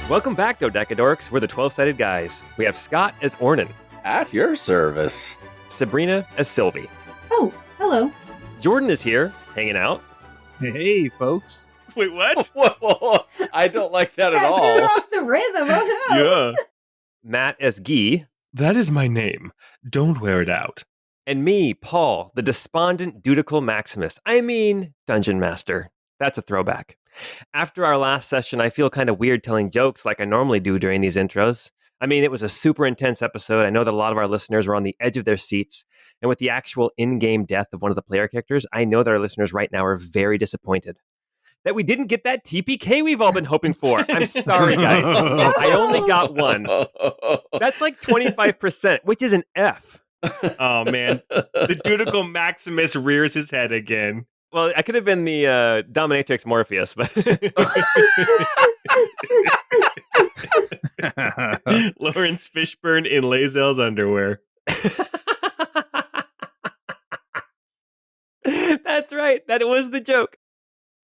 Welcome back, Dodecadorks. We're the 12-sided guys. We have Scott as Ornan. At your service. Sabrina as Sylvie. Oh, hello. Jordan is here, hanging out. Hey, folks. Wait, what? Whoa, I don't like that at Threw all. off the rhythm. Oh no. Yeah. Matt as Guy. That is my name. Don't wear it out. And me, Paul, the despondent Dudical Maximus. I mean, Dungeon Master. That's a throwback. After our last session, I feel kind of weird telling jokes like I normally do during these intros. I mean, it was a super intense episode. I know that a lot of our listeners were on the edge of their seats. And with the actual in-game death of one of the player characters, I know that our listeners right now are very disappointed that we didn't get that TPK we've all been hoping for. I'm sorry, guys. I only got one. That's like 25%, which is an F. Oh, man. The Dudical Maximus rears his head again. Well, I could have been the dominatrix Morpheus, but Lawrence Fishburne in Lae'zel's underwear. That's right. That was the joke.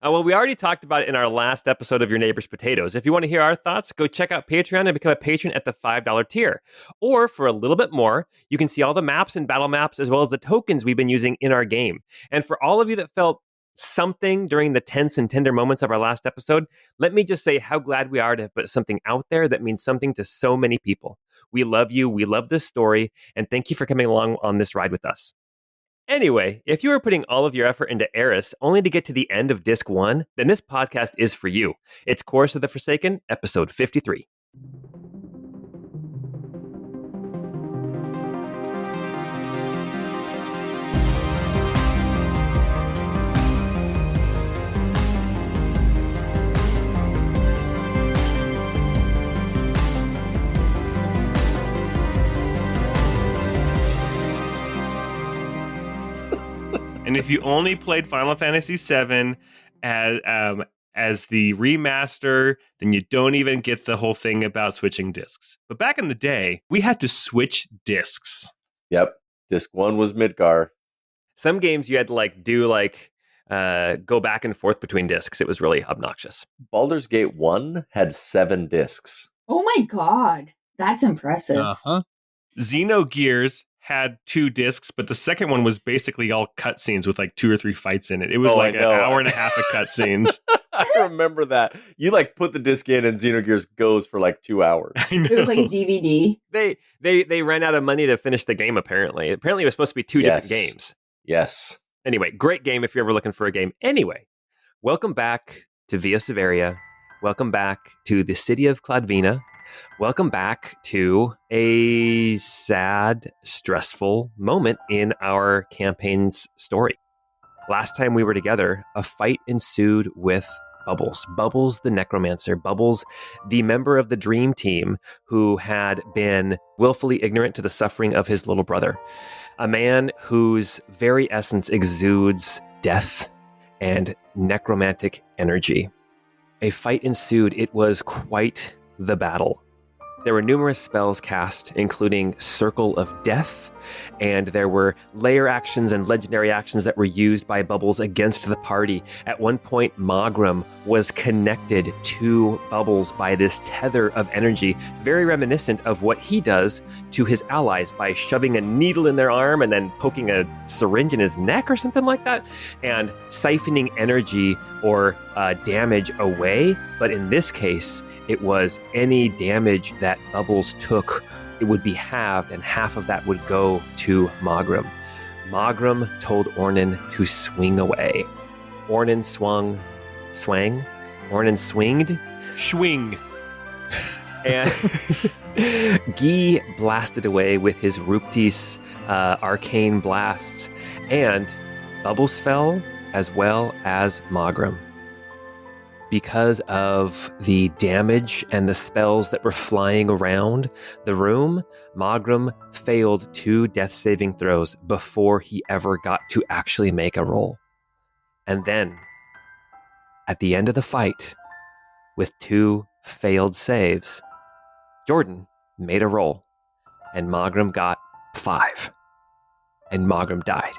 Well, we already talked about it in our last episode of Your Neighbor's Potatoes. If you want to hear our thoughts, go check out Patreon and become a patron at the $5 tier. Or for a little bit more, you can see all the maps and battle maps as well as the tokens we've been using in our game. And for all of you that felt something during the tense and tender moments of our last episode, let me just say how glad we are to have put something out there that means something to so many people. We love you, we love this story, and thank you for coming along on this ride with us. Anyway, if you are putting all of your effort into Eris only to get to the end of Disc 1, then this podcast is for you. It's Chorus of the Forsaken, episode 53. And if you only played Final Fantasy VII as the remaster, then you don't even get the whole thing about switching discs. But back in the day, we had to switch discs. Yep. Disc 1 was Midgar. Some games you had to go back and forth between discs. It was really obnoxious. Baldur's Gate 1 had 7 discs. Oh my god. That's impressive. Uh-huh. Xenogears had 2 discs, but the second one was basically all cutscenes with like 2 or 3 fights in it. It was like an hour and a half of cutscenes. I remember that. You put the disc in and Xenogears goes for 2 hours. I know. It was like a DVD. They ran out of money to finish the game, apparently. Apparently it was supposed to be 2 different games. Yes. Anyway, great game if you're ever looking for a game. Anyway, welcome back to Via Severia. Welcome back to the city of Cladvina. Welcome back to a sad, stressful moment in our campaign's story. Last time we were together, a fight ensued with Bubbles. Bubbles the necromancer. Bubbles, the member of the dream team who had been willfully ignorant to the suffering of his little brother. A man whose very essence exudes death and necromantic energy. A fight ensued. It was quite the battle. There were numerous spells cast, including Circle of Death, and there were layer actions and legendary actions that were used by Bubbles against the party. At one point, Magram was connected to Bubbles by this tether of energy, very reminiscent of what he does to his allies by shoving a needle in their arm and then poking a syringe in his neck or something like that, and siphoning energy or damage away. But in this case, it was any damage that Bubbles took, it would be halved, and half of that would go to Magram. Magram told Ornan to swing away. Ornan swang? Ornan swinged? Schwing. And Guy blasted away with his Ruptis arcane blasts, and Bubbles fell as well as Magram. Because of the damage and the spells that were flying around the room, Magram failed 2 death saving throws before he ever got to actually make a roll. And then, at the end of the fight, with 2 failed saves, Jordan made a roll, and Magram got 5. And Magram died.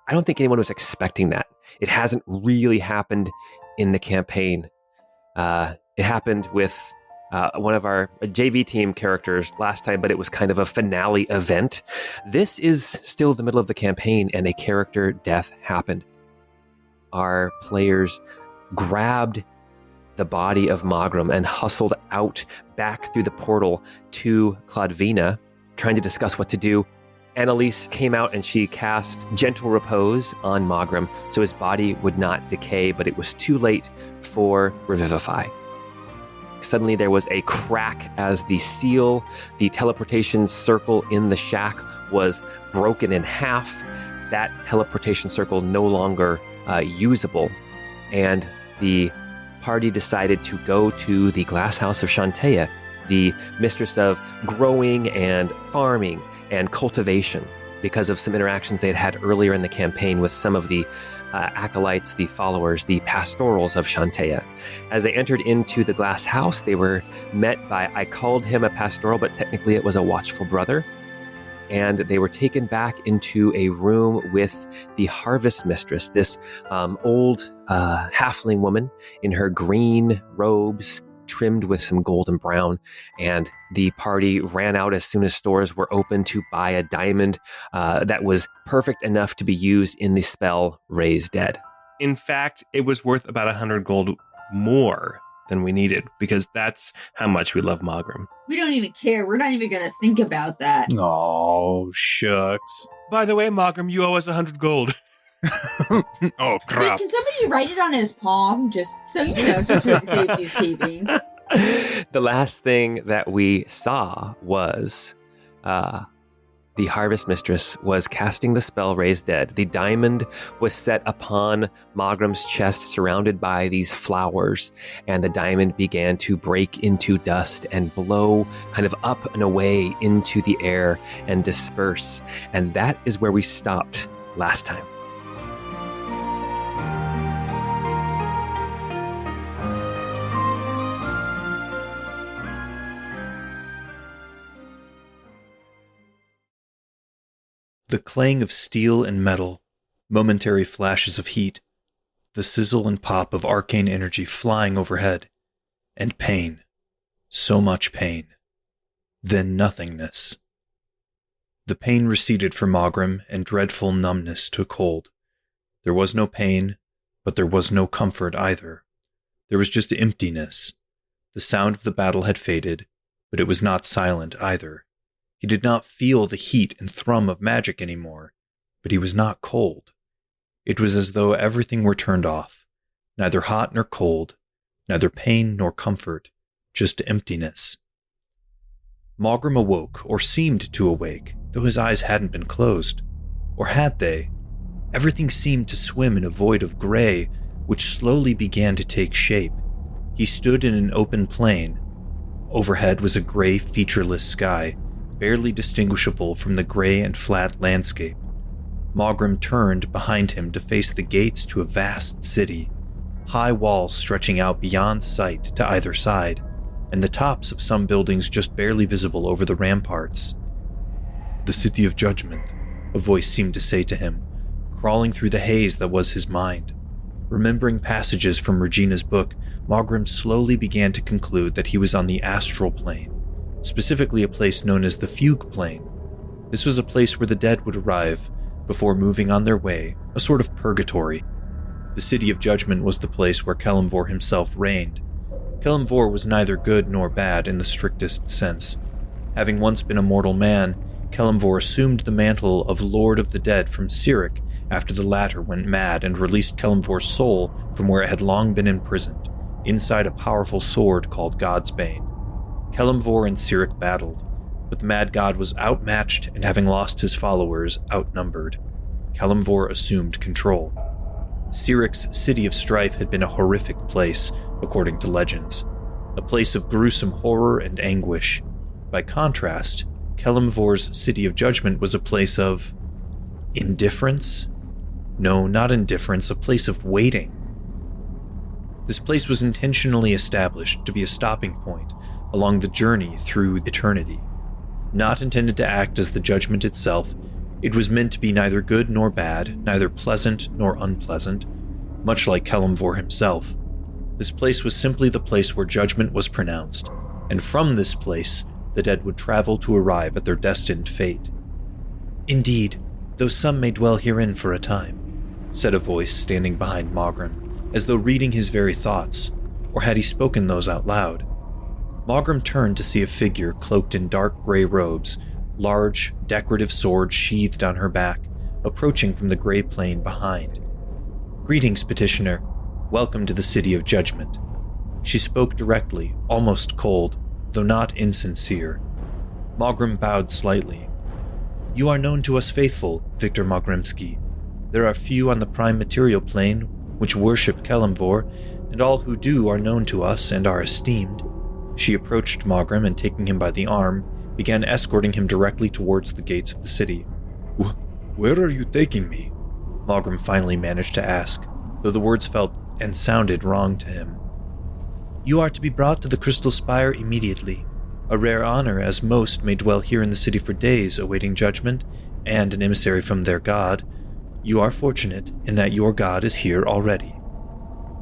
I don't think anyone was expecting that. It hasn't really happened in the campaign. It happened with one of our JV team characters last time, but it was kind of a finale event. This is still the middle of the campaign, and a character death happened. Our players grabbed the body of Mogram and hustled out back through the portal to Cladvina, trying to discuss what to do. Annalise came out and she cast Gentle Repose on Mogram so his body would not decay, but it was too late for Revivify. Suddenly there was a crack as the seal, the teleportation circle in the shack, was broken in half. That teleportation circle no longer usable, and the party decided to go to the Glass House of Chauntea, the mistress of growing and farming and cultivation, because of some interactions they had earlier in the campaign with some of the acolytes, the followers, the pastorals of Chauntea. As they entered into the glass house, they were met by, I called him a pastoral, but technically it was a watchful brother. And they were taken back into a room with the harvest mistress, this old halfling woman in her green robes, trimmed with some gold and brown, and the party ran out as soon as stores were open to buy a diamond that was perfect enough to be used in the spell Raise Dead. In fact, it was worth about 100 gold more than we needed, because that's how much we love Mogram. We don't even care. We're not even going to think about that. Oh, shucks. By the way, Mogram, you owe us 100 gold. Oh, crap. Can somebody write it on his palm? Just so you know, just for safety's keeping. The last thing that we saw was the harvest mistress was casting the spell Raise Dead. The diamond was set upon Mogram's chest, surrounded by these flowers, and the diamond began to break into dust and blow kind of up and away into the air and disperse. And that is where we stopped last time. The clang of steel and metal, momentary flashes of heat, the sizzle and pop of arcane energy flying overhead, and pain, so much pain, then nothingness. The pain receded from Mogram, and dreadful numbness took hold. There was no pain, but there was no comfort either. There was just emptiness. The sound of the battle had faded, but it was not silent either. He did not feel the heat and thrum of magic anymore, but he was not cold. It was as though everything were turned off, neither hot nor cold, neither pain nor comfort, just emptiness. Mogram awoke, or seemed to awake, though his eyes hadn't been closed. Or had they? Everything seemed to swim in a void of gray, which slowly began to take shape. He stood in an open plain. Overhead was a gray, featureless sky, barely distinguishable from the gray and flat landscape. Mogram turned behind him to face the gates to a vast city, high walls stretching out beyond sight to either side, and the tops of some buildings just barely visible over the ramparts. "The City of Judgment," a voice seemed to say to him, crawling through the haze that was his mind. Remembering passages from Regina's book, Mogram slowly began to conclude that he was on the astral plane, specifically a place known as the Fugue Plane. This was a place where the dead would arrive before moving on their way, a sort of purgatory. The City of Judgment was the place where Kelemvor himself reigned. Kelemvor was neither good nor bad in the strictest sense. Having once been a mortal man, Kelemvor assumed the mantle of Lord of the Dead from Cyric after the latter went mad and released Kelemvor's soul from where it had long been imprisoned, inside a powerful sword called Godsbane. Kelemvor and Cyric battled, but the mad god was outmatched and, having lost his followers, outnumbered. Kelemvor assumed control. Cyric's City of Strife had been a horrific place, according to legends, a place of gruesome horror and anguish. By contrast, Kelemvor's City of Judgment was a place of indifference? No, not indifference, a place of waiting. This place was intentionally established to be a stopping point along the journey through eternity. Not intended to act as the judgment itself, it was meant to be neither good nor bad, neither pleasant nor unpleasant, much like Kelemvor himself. This place was simply the place where judgment was pronounced, and from this place the dead would travel to arrive at their destined fate. "Indeed, though some may dwell herein for a time," said a voice standing behind Moghrim, as though reading his very thoughts, or had he spoken those out loud? Moghrim turned to see a figure cloaked in dark gray robes, large, decorative sword sheathed on her back, approaching from the gray plain behind. "Greetings, petitioner. Welcome to the City of Judgment." She spoke directly, almost cold, though not insincere. Moghrim bowed slightly. "You are known to us faithful, Victor Moghrimsky. There are few on the prime material plane which worship Kelemvor, and all who do are known to us and are esteemed." She approached Moghrim and, taking him by the arm, began escorting him directly towards the gates of the city. "Where are you taking me?" Moghrim finally managed to ask, though the words felt and sounded wrong to him. "You are to be brought to the Crystal Spire immediately, a rare honor, as most may dwell here in the city for days awaiting judgment and an emissary from their god. You are fortunate in that your god is here already."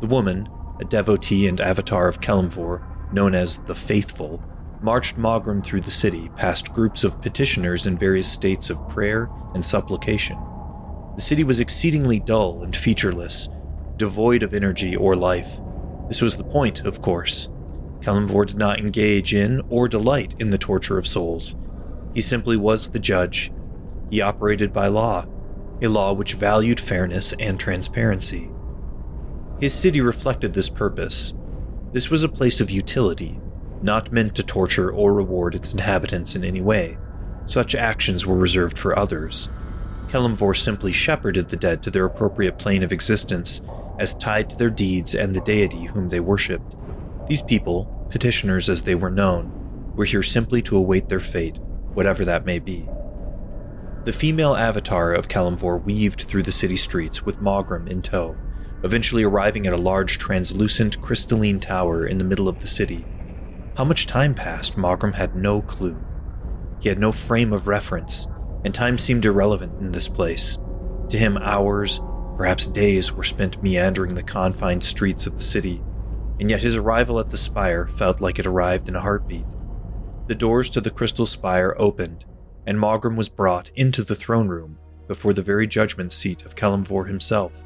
The woman, a devotee and avatar of Kelemvor, known as the Faithful, marched Moghrim through the city past groups of petitioners in various states of prayer and supplication. The city was exceedingly dull and featureless, devoid of energy or life. This was the point, of course. Kelemvor did not engage in or delight in the torture of souls. He simply was the judge. He operated by law, a law which valued fairness and transparency. His city reflected this purpose. This was a place of utility, not meant to torture or reward its inhabitants in any way. Such actions were reserved for others. Kelemvor simply shepherded the dead to their appropriate plane of existence, as tied to their deeds and the deity whom they worshipped. These people, petitioners as they were known, were here simply to await their fate, whatever that may be. The female avatar of Kelemvor weaved through the city streets with Moghrim in tow, eventually arriving at a large translucent crystalline tower in the middle of the city. How much time passed, Moghrim had no clue. He had no frame of reference, and time seemed irrelevant in this place. To him, hours, perhaps days, were spent meandering the confined streets of the city, and yet his arrival at the spire felt like it arrived in a heartbeat. The doors to the Crystal Spire opened, and Moghrim was brought into the throne room before the very judgment seat of Kelemvor himself.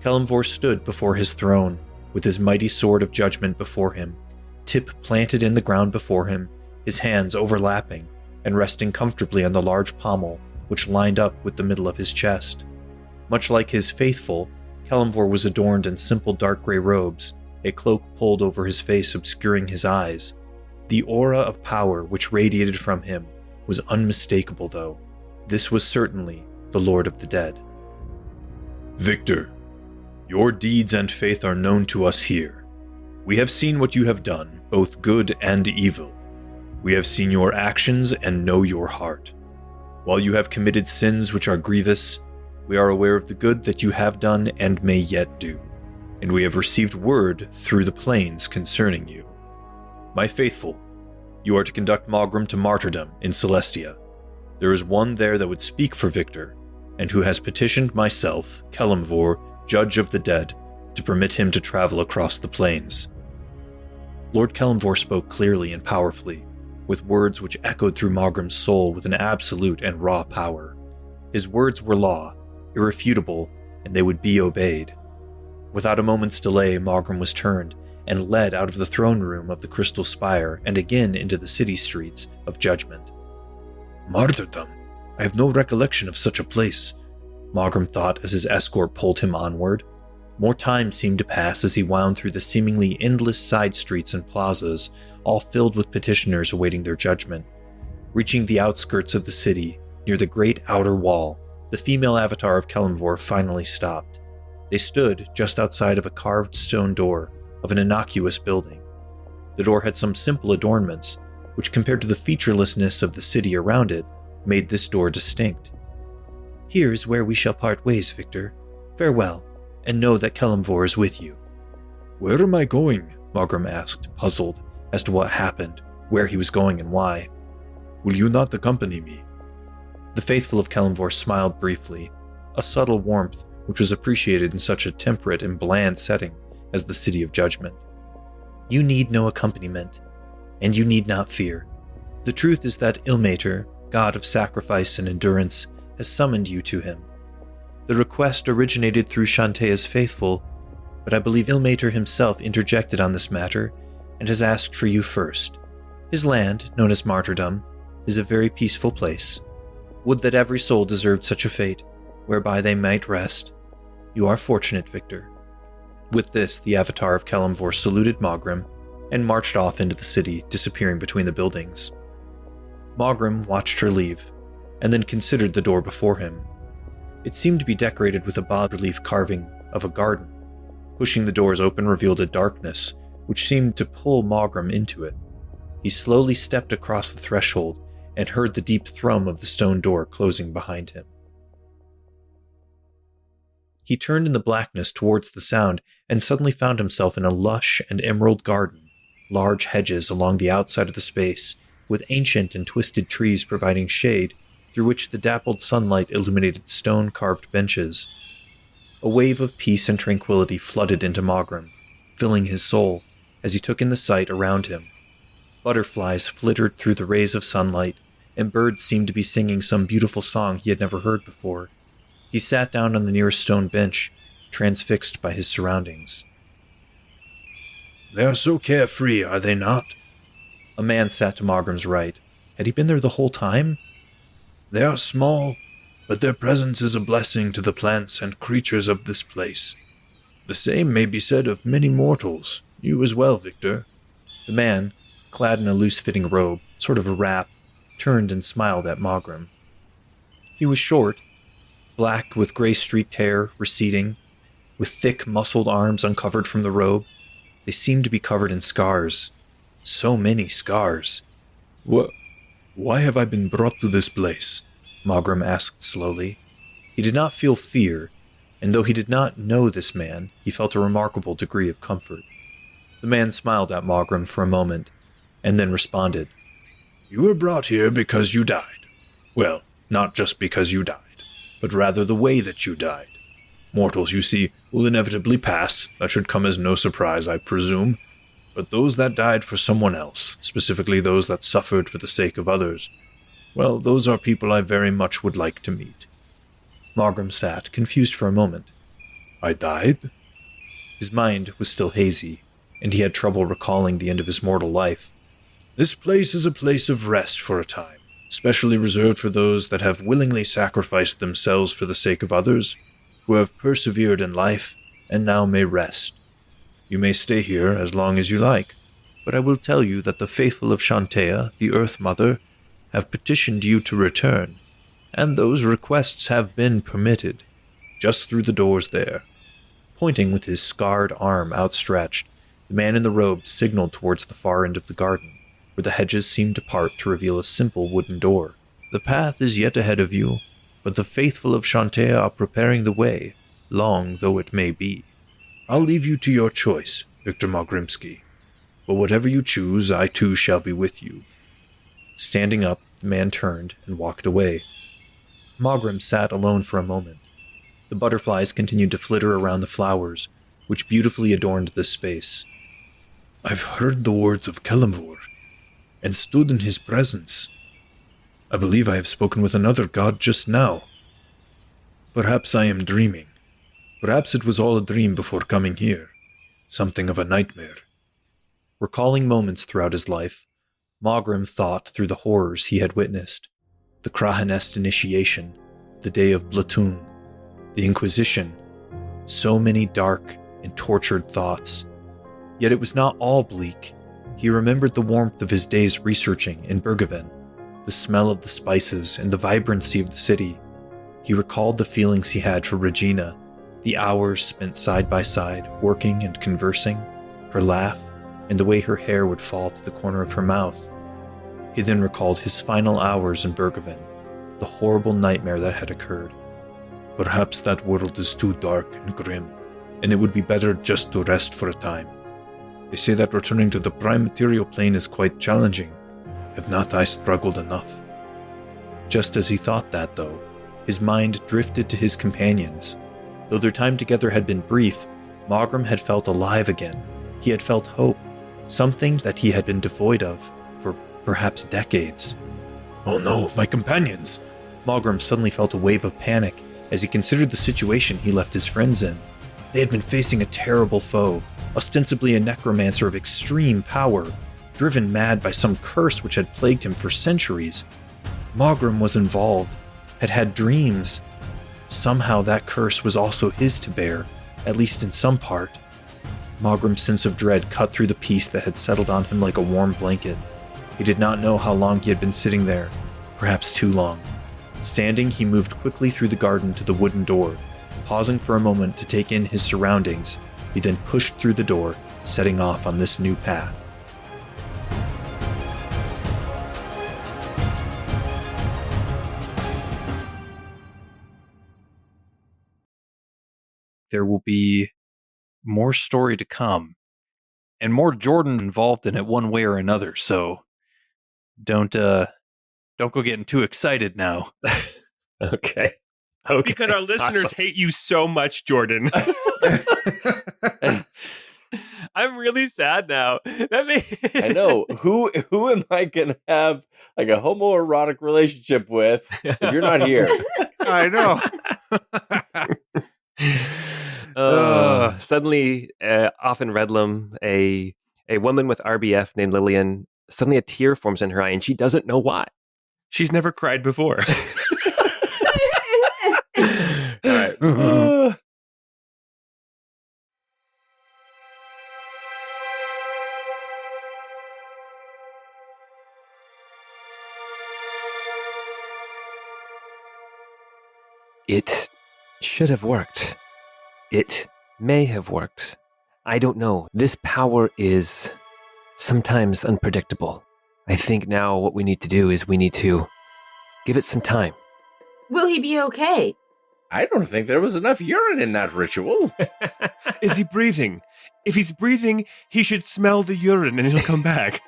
Kelemvor stood before his throne, with his mighty sword of judgment before him, tip planted in the ground before him, his hands overlapping and resting comfortably on the large pommel which lined up with the middle of his chest. Much like his faithful, Kelemvor was adorned in simple dark gray robes, a cloak pulled over his face obscuring his eyes. The aura of power which radiated from him was unmistakable, though. This was certainly the Lord of the Dead. "Victor, your deeds and faith are known to us here. We have seen what you have done, both good and evil. We have seen your actions and know your heart. While you have committed sins which are grievous, we are aware of the good that you have done and may yet do, and we have received word through the plains concerning you. My faithful, you are to conduct Moghrim to martyrdom in Celestia. There is one there that would speak for Victor, and who has petitioned myself, Kelemvor, Judge of the Dead, to permit him to travel across the plains." Lord Kelemvor spoke clearly and powerfully, with words which echoed through Moghrim's soul with an absolute and raw power. His words were law, irrefutable, and they would be obeyed. Without a moment's delay, Moghrim was turned and led out of the throne room of the Crystal Spire and again into the city streets of Judgment. "Martyrdom? I have no recollection of such a place," Moghrim thought as his escort pulled him onward. More time seemed to pass as he wound through the seemingly endless side streets and plazas, all filled with petitioners awaiting their judgment. Reaching the outskirts of the city, near the great outer wall, the female avatar of Kelemvor finally stopped. They stood just outside of a carved stone door of an innocuous building. The door had some simple adornments, which compared to the featurelessness of the city around it, made this door distinct. "Here is where we shall part ways, Victor. Farewell, and know that Kelemvor is with you." "Where am I going?" Moghrim asked, puzzled as to what happened, where he was going, and why. "Will you not accompany me?" The faithful of Kelemvor smiled briefly, a subtle warmth which was appreciated in such a temperate and bland setting, as the City of Judgment. You need no accompaniment, and you need not fear. The truth is that Ilmater, god of sacrifice and endurance, has summoned you to him. The request originated through Chauntea's faithful, but I believe Ilmater himself interjected on this matter and has asked for you first. His land, known as Martyrdom, is a very peaceful place. Would that every soul deserved such a fate, whereby they might rest. You are fortunate, Victor. With this, the avatar of Kelemvor saluted Mogrim and marched off into the city, disappearing between the buildings. Mogrim watched her leave, and then considered the door before him. It seemed to be decorated with a bas-relief carving of a garden. Pushing the doors open revealed a darkness, which seemed to pull Mogrim into it. He slowly stepped across the threshold and heard the deep thrum of the stone door closing behind him. He turned in the blackness towards the sound and suddenly found himself in a lush and emerald garden, large hedges along the outside of the space, with ancient and twisted trees providing shade through which the dappled sunlight illuminated stone-carved benches. A wave of peace and tranquility flooded into Mogrim, filling his soul as he took in the sight around him. Butterflies flittered through the rays of sunlight, and birds seemed to be singing some beautiful song he had never heard before. He sat down on the nearest stone bench, transfixed by his surroundings. "They are so carefree, are they not?" A man sat to Mogrim's right. Had he been there the whole time? "They are small, but their presence is a blessing to the plants and creatures of this place. The same may be said of many mortals, you as well, Victor." The man, clad in a loose-fitting robe, sort of a wrap, turned and smiled at Mogrim. He was short, black with gray-streaked hair receding, with thick, muscled arms uncovered from the robe. They seemed to be covered in scars. So many scars. Why have I been brought to this place?" Mogrim asked slowly. He did not feel fear, and though he did not know this man, he felt a remarkable degree of comfort. The man smiled at Mogrim for a moment, and then responded, "You were brought here because you died. Well, not just because you died, but rather the way that you died. Mortals, you see, will inevitably pass. That should come as no surprise, I presume. But those that died for someone else, specifically those that suffered for the sake of others, well, those are people I very much would like to meet." Mogrim sat, confused for a moment. "I died?" His mind was still hazy, and he had trouble recalling the end of his mortal life. "This place is a place of rest for a time, specially reserved for those that have willingly sacrificed themselves for the sake of others, who have persevered in life and now may rest. You may stay here as long as you like, but I will tell you that the faithful of Chauntea, the Earth Mother, have petitioned you to return, and those requests have been permitted, just through the doors there." Pointing with his scarred arm outstretched, the man in the robe signaled towards the far end of the garden, where the hedges seemed to part to reveal a simple wooden door. "The path is yet ahead of you, but the faithful of Chauntea are preparing the way, long though it may be. I'll leave you to your choice, Victor Mogrimsky, but whatever you choose, I too shall be with you." Standing up, the man turned and walked away. Mogrim sat alone for a moment. The butterflies continued to flitter around the flowers, which beautifully adorned this space. "I've heard the words of Kelemvor, and stood in his presence. I believe I have spoken with another god just now. Perhaps I am dreaming. Perhaps it was all a dream before coming here. Something of a nightmare." Recalling moments throughout his life, Mogrim thought through the horrors he had witnessed. The Krahanest initiation, the day of Blatun, the Inquisition. So many dark and tortured thoughts. Yet it was not all bleak. He remembered the warmth of his days researching in Berghaven, the smell of the spices and the vibrancy of the city. He recalled the feelings he had for Regina, the hours spent side by side, working and conversing, her laugh, and the way her hair would fall to the corner of her mouth. He then recalled his final hours in Berghaven, the horrible nightmare that had occurred. Perhaps that world is too dark and grim, and it would be better just to rest for a time. They say that returning to the prime material plane is quite challenging. Have not I struggled enough? Just as he thought that, though, his mind drifted to his companions. Though their time together had been brief, Mogram had felt alive again. He had felt hope, something that he had been devoid of for perhaps decades. Oh no, my companions! Mogram suddenly felt a wave of panic as he considered the situation he left his friends in. They had been facing a terrible foe, ostensibly a necromancer of extreme power, driven mad by some curse which had plagued him for centuries. Mogram was involved, had had dreams. Somehow that curse was also his to bear, at least in some part. Mogram's sense of dread cut through the peace that had settled on him like a warm blanket. He did not know how long he had been sitting there, perhaps too long. Standing, he moved quickly through the garden to the wooden door. Pausing for a moment to take in his surroundings, he then pushed through the door, setting off on this new path. There will be more story to come, and more Jordan involved in it one way or another, so don't go getting too excited now. Okay. Because our listeners hate you so much, Jordan. I'm really sad now. I know. Who am I gonna have like a homoerotic relationship with if you're not here? I know. Suddenly, off in Redlam, a woman with RBF named Lillian, suddenly a tear forms in her eye, and she doesn't know why. She's never cried before. All right. It should have worked. It may have worked. I don't know. This power is sometimes unpredictable. I think now what we need to do is we need to give it some time. Will he be okay? I don't think there was enough urine in that ritual. Is he breathing? If he's breathing, he should smell the urine and he'll come back.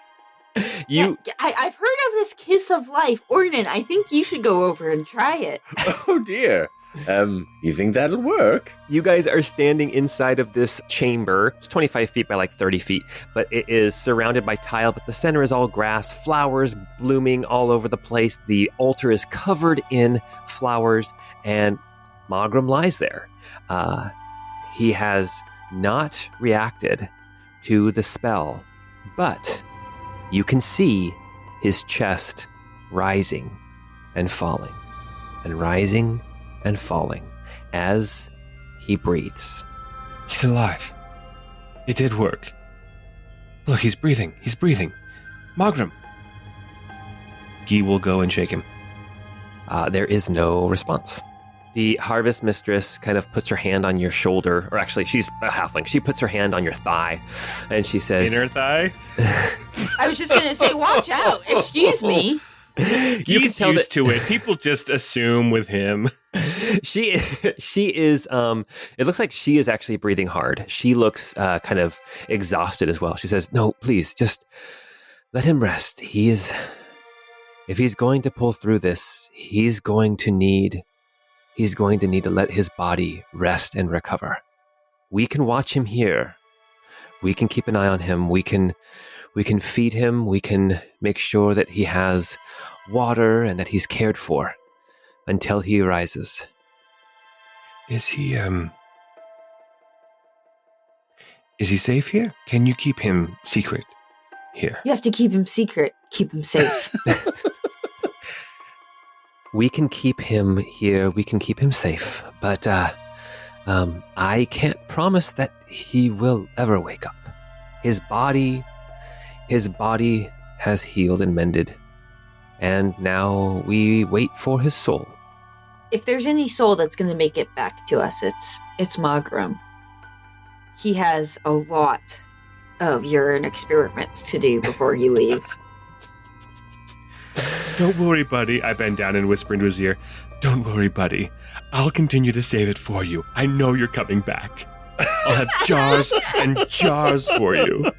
I've heard of this kiss of life. Ornan, I think you should go over and try it. Oh dear. You think that'll work? You guys are standing inside of this chamber. It's 25 feet by like 30 feet, but it is surrounded by tile, but the center is all grass, flowers blooming all over the place. The altar is covered in flowers, and Mogram lies there. He has not reacted to the spell, but you can see his chest rising and falling, and rising and falling as he breathes. He's alive. It did work. Look, he's breathing. He's breathing. Mogram. Guy will go and shake him. There is no response. The harvest mistress kind of puts her hand on your shoulder, or actually, she's a halfling. She puts her hand on your thigh, and she says... Inner thigh? I was just going to say, watch out. Excuse me. You can tell used to it. People just assume with him. She is, it looks like she is actually breathing hard. She looks kind of exhausted as well. She says, no, please, just let him rest. If he's going to pull through this, he's going to need to let his body rest and recover. We can watch him here. We can keep an eye on him. We can feed him. We can make sure that he has water and that he's cared for until he rises. Is he safe here? Can you keep him secret here? You have to keep him secret. Keep him safe. We can keep him here. We can keep him safe. But I can't promise that he will ever wake up. His body has healed and mended. And now we wait for his soul. If there's any soul that's going to make it back to us, it's Mogram. He has a lot of urine experiments to do before he leaves. Don't worry, buddy. I bend down and whisper into his ear. Don't worry, buddy. I'll continue to save it for you. I know you're coming back. I'll have jars and jars for you.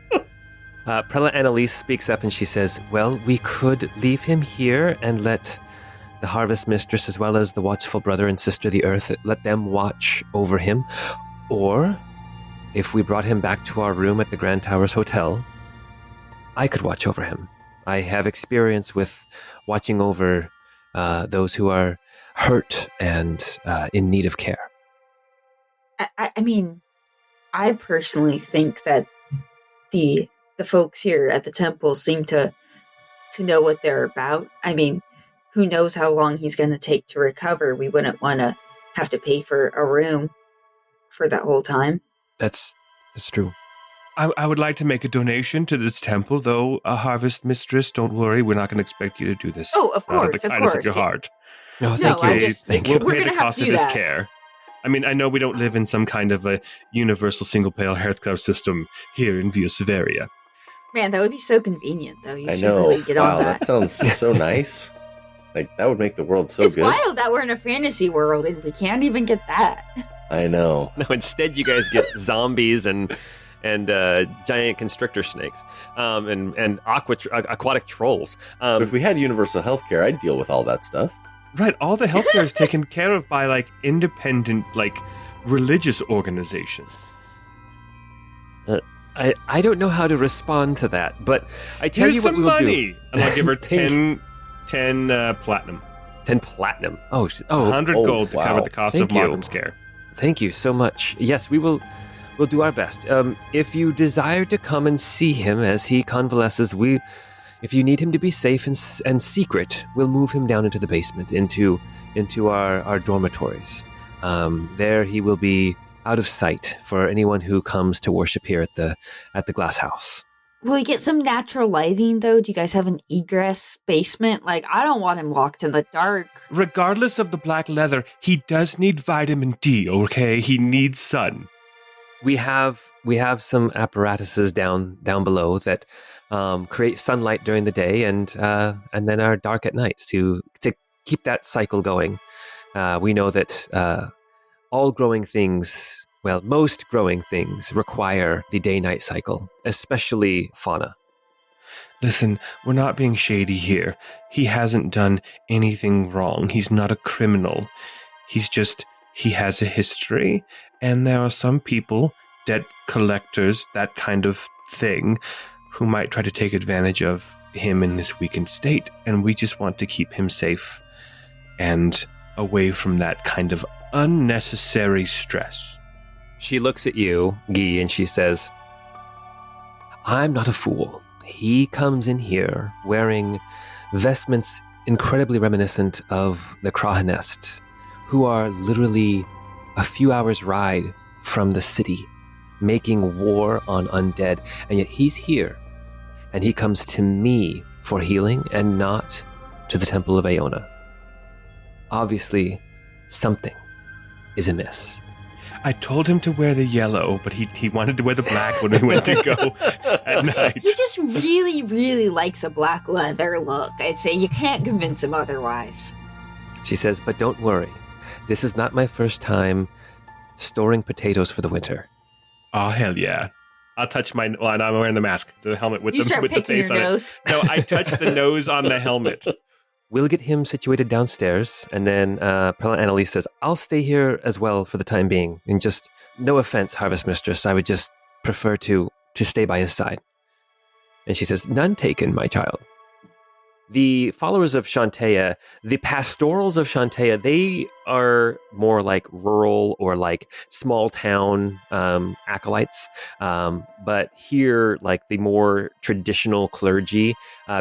Prela Annalise speaks up and she says, well, we could leave him here and let the harvest mistress as well as the watchful brother and sister the earth, let them watch over him. Or if we brought him back to our room at the Grand Towers Hotel, I could watch over him. I have experience with watching over those who are hurt and in need of care. I mean, I personally think that the folks here at the temple seem to know what they're about. I mean, who knows how long he's going to take to recover? We wouldn't want to have to pay for a room for that whole time. That's true. I would like to make a donation to this temple, though, Harvest Mistress. Don't worry, we're not going to expect you to do this. Oh, of Out course, the of kindness course. of your heart. No, thank you. I'm just Thank thinking you. We'll we're pay going the to have cost to of do his that. care. I mean, I know we don't live in some kind of a universal single-payer healthcare system here in Via Severia. Man, that would be so convenient, though. You I should know. really get Wow, on that. that sounds so nice. Like, that would make the world so It's good. wild that we're in a fantasy world and we can't even get that. I know. No, instead you guys get zombies and giant constrictor snakes and aquatic trolls. But if we had universal healthcare, I'd deal with all that stuff. Right, all the healthcare is taken care of by, like, independent, like, religious organizations. I don't know how to respond to that, but I tell Here's you what some we'll money! do. And I'll give her Thank 10 platinum. 10 platinum. 100 oh, gold to wow. cover the cost Thank of you. Margram's care. Thank you so much. Yes, we'll do our best. If you desire to come and see him as he convalesces, if you need him to be safe and secret, we'll move him down into the basement, into our dormitories. There he will be out of sight for anyone who comes to worship here at the Glass House. Will we get some natural lighting, though? Do you guys have an egress basement? Like, I don't want him locked in the dark. Regardless of the black leather, he does need vitamin D, okay? He needs sun. We have some apparatuses down below that create sunlight during the day and then are dark at night to keep that cycle going. We know that all growing things, well, most growing things require the day-night cycle, especially fauna. Listen, we're not being shady here. He hasn't done anything wrong. He's not a criminal. He has a history, and there are some people, debt collectors, that kind of thing, who might try to take advantage of him in this weakened state, and we just want to keep him safe and away from that kind of unnecessary stress. She looks at you, Guy, and she says, I'm not a fool. He comes in here wearing vestments incredibly reminiscent of the Krahanest, who are literally a few hours' ride from the city, making war on undead, and yet he's here, and he comes to me for healing and not to the Temple of Aona. Obviously, something is amiss. I told him to wear the yellow, but he wanted to wear the black when we went to go at night. He just really, really likes a black leather look. I'd say you can't convince him otherwise. She says, but don't worry. This is not my first time storing potatoes for the winter. Oh, hell yeah. I'll touch my... Well, I'm wearing the mask, the helmet with You the start with the picking face your on nose. it. No, I touch the nose on the helmet. We'll get him situated downstairs, and then Annalise says, I'll stay here as well for the time being. And just, no offense, Harvest Mistress, I would just prefer to stay by his side. And she says, none taken, my child. The followers of Chauntea, the pastorals of Chauntea, they are more like rural or like small town acolytes. But here, like the more traditional clergy,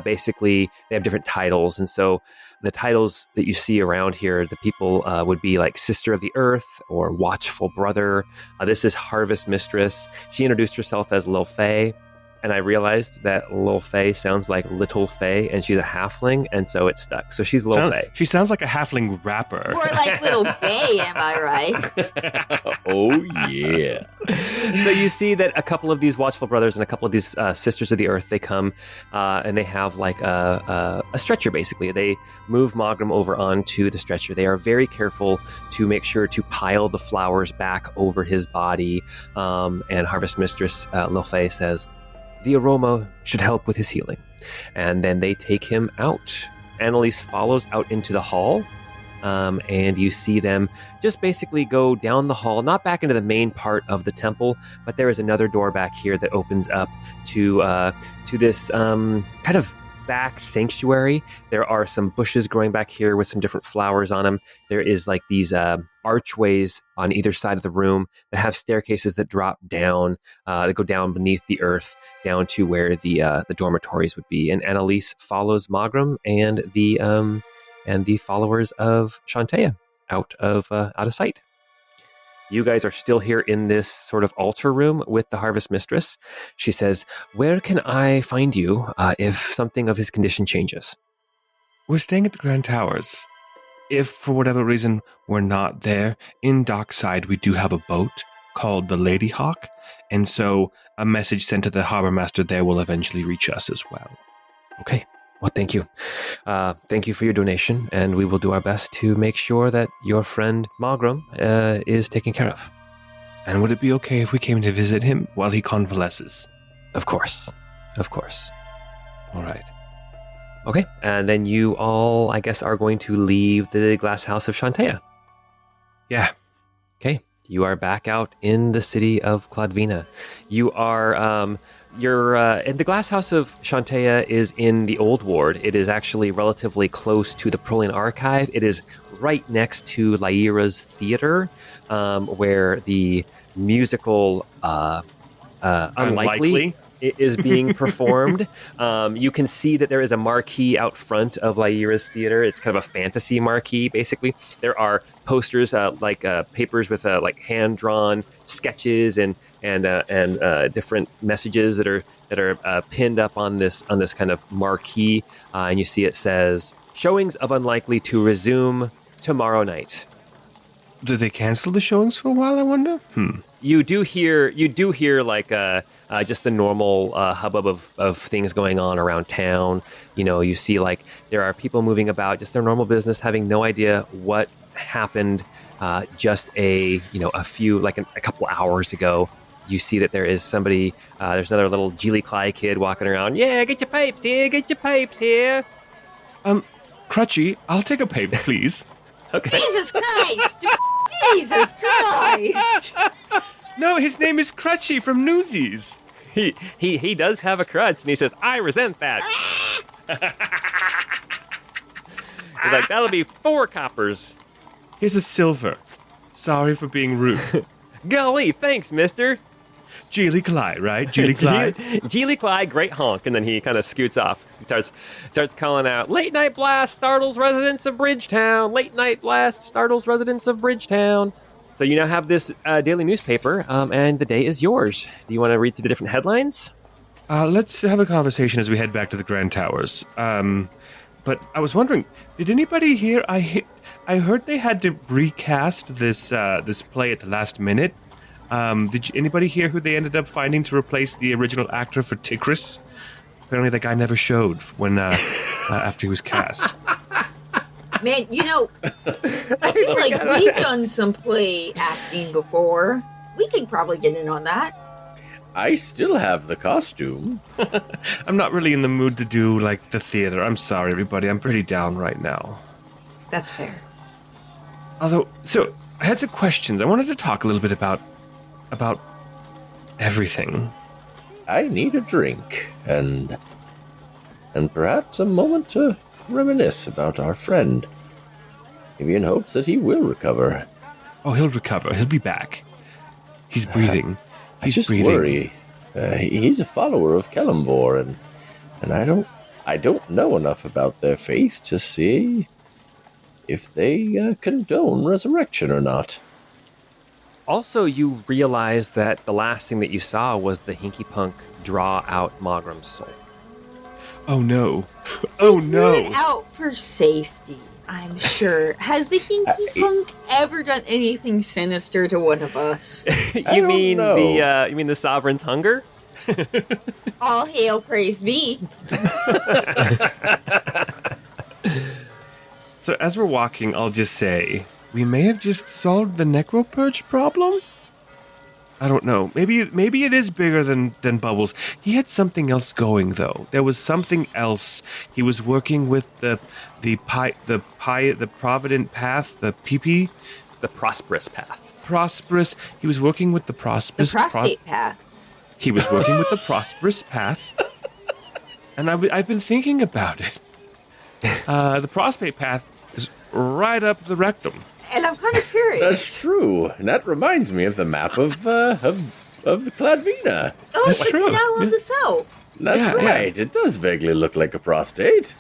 basically they have different titles. And so the titles that you see around here, the people would be like Sister of the Earth or Watchful Brother. This is Harvest Mistress. She introduced herself as Lil Faye. And I realized that Lil Faye sounds like Little Faye, and she's a halfling, and so it stuck. So she's Lil Faye. She sounds like a halfling rapper. More like Little Bay, am I right? Oh, yeah. So you see that a couple of these Watchful Brothers and a couple of these Sisters of the Earth, they come and they have like a stretcher, basically. They move Margram over onto the stretcher. They are very careful to make sure to pile the flowers back over his body. And Harvest Mistress Lil Faye says, the aroma should help with his healing. And then they take him out. Annalise follows out into the hall, and you see them just basically go down the hall, not back into the main part of the temple, but there is another door back here that opens up to this kind of back sanctuary. There are some bushes growing back here with some different flowers on them. There is like these archways on either side of the room that have staircases that drop down, that go down beneath the earth, down to where the dormitories would be. And Annalise follows Magram and the followers of Chauntea out of sight. You guys are still here in this sort of altar room with the Harvest Mistress. She says, "Where can I find you if something of his condition changes?" We're staying at the Grand Towers. If, for whatever reason, we're not there, in Dockside we do have a boat called the Lady Hawk, and so a message sent to the harbor master there will eventually reach us as well. Okay. Well, thank you. Thank you for your donation, and we will do our best to make sure that your friend Magram is taken care of. And would it be okay if we came to visit him while he convalesces? Of course. Of course. All right. Okay, and then you all, I guess, are going to leave the Glass House of Chauntea. Yeah. Okay, you are back out in the city of Cladvina. You are... the Glass House of Chauntea is in the Old Ward. It is actually relatively close to the Prolian Archive. It is right next to Lyra's Theater, where the musical Unlikely is being performed. You can see that there is a marquee out front of Lyra's Theater. It's kind of a fantasy marquee, basically. There are posters, papers with hand-drawn sketches and different messages that are pinned up on this kind of marquee, and you see it says "Showings of Unlikely to resume tomorrow night." Do they cancel the showings for a while, I wonder? You do hear just the normal hubbub of things going on around town. You know, you see there are people moving about, just their normal business, having no idea what happened just a couple hours ago. You see that there is somebody, there's another little Geely Cly kid walking around. "Yeah, get your pipes here. Crutchy, I'll take a pipe, please. Okay. Jesus Christ! Jesus Christ! No, his name is Crutchy from Newsies. He does have a crutch, and he says, "I resent that." He's like, "That'll be 4 coppers. Here's a silver. Sorry for being rude." "Golly, thanks, mister." Geely Cly, right? Geely Cly? Geely Cly, great honk, and then he kind of scoots off. He starts calling out, "Late night blast startles residents of Bridgetown. Late night blast startles residents of Bridgetown." So you now have this daily newspaper, and the day is yours. Do you want to read through the different headlines? Let's have a conversation as we head back to the Grand Towers. But I was wondering, did anybody hear? I heard they had to recast this play at the last minute. Did anybody hear who they ended up finding to replace the original actor for Tigris? Apparently, that guy never showed when after he was cast. Man, I feel like we've done some play acting before. We could probably get in on that. I still have the costume. I'm not really in the mood to do the theater. I'm sorry, everybody. I'm pretty down right now. That's fair. So I had some questions. I wanted to talk a little bit about everything. I need a drink and perhaps a moment to reminisce about our friend. Maybe in hopes that he will recover. Oh, he'll recover. He'll be back. He's breathing. I just worry. He's a follower of Kellamvor, and I don't know enough about their faith to see if they condone resurrection or not. Also, you realize that the last thing that you saw was the Hinky Punk draw out Magram's soul. Oh no. Oh no. Threw it out for safety, I'm sure. Has the Hinky Punk ever done anything sinister to one of us? You mean the Sovereign's hunger? All hail praise be. So as we're walking, I'll just say, we may have just solved the Necropurge problem? I don't know. Maybe it is bigger than Bubbles. He had something else going though. There was something else. He was working with the Provident Path, the PP, The prosperous path. Prosperous. He was working with the The Prosperous prostate path. He was working with the Prosperous Path, and I've been thinking about it. The prostate path is right up the rectum. And I'm kind of curious. That's true. And that reminds me of the map of the Cladvina. Oh, That's like true. now on the south. That's Yeah, right. It does vaguely look like a prostate.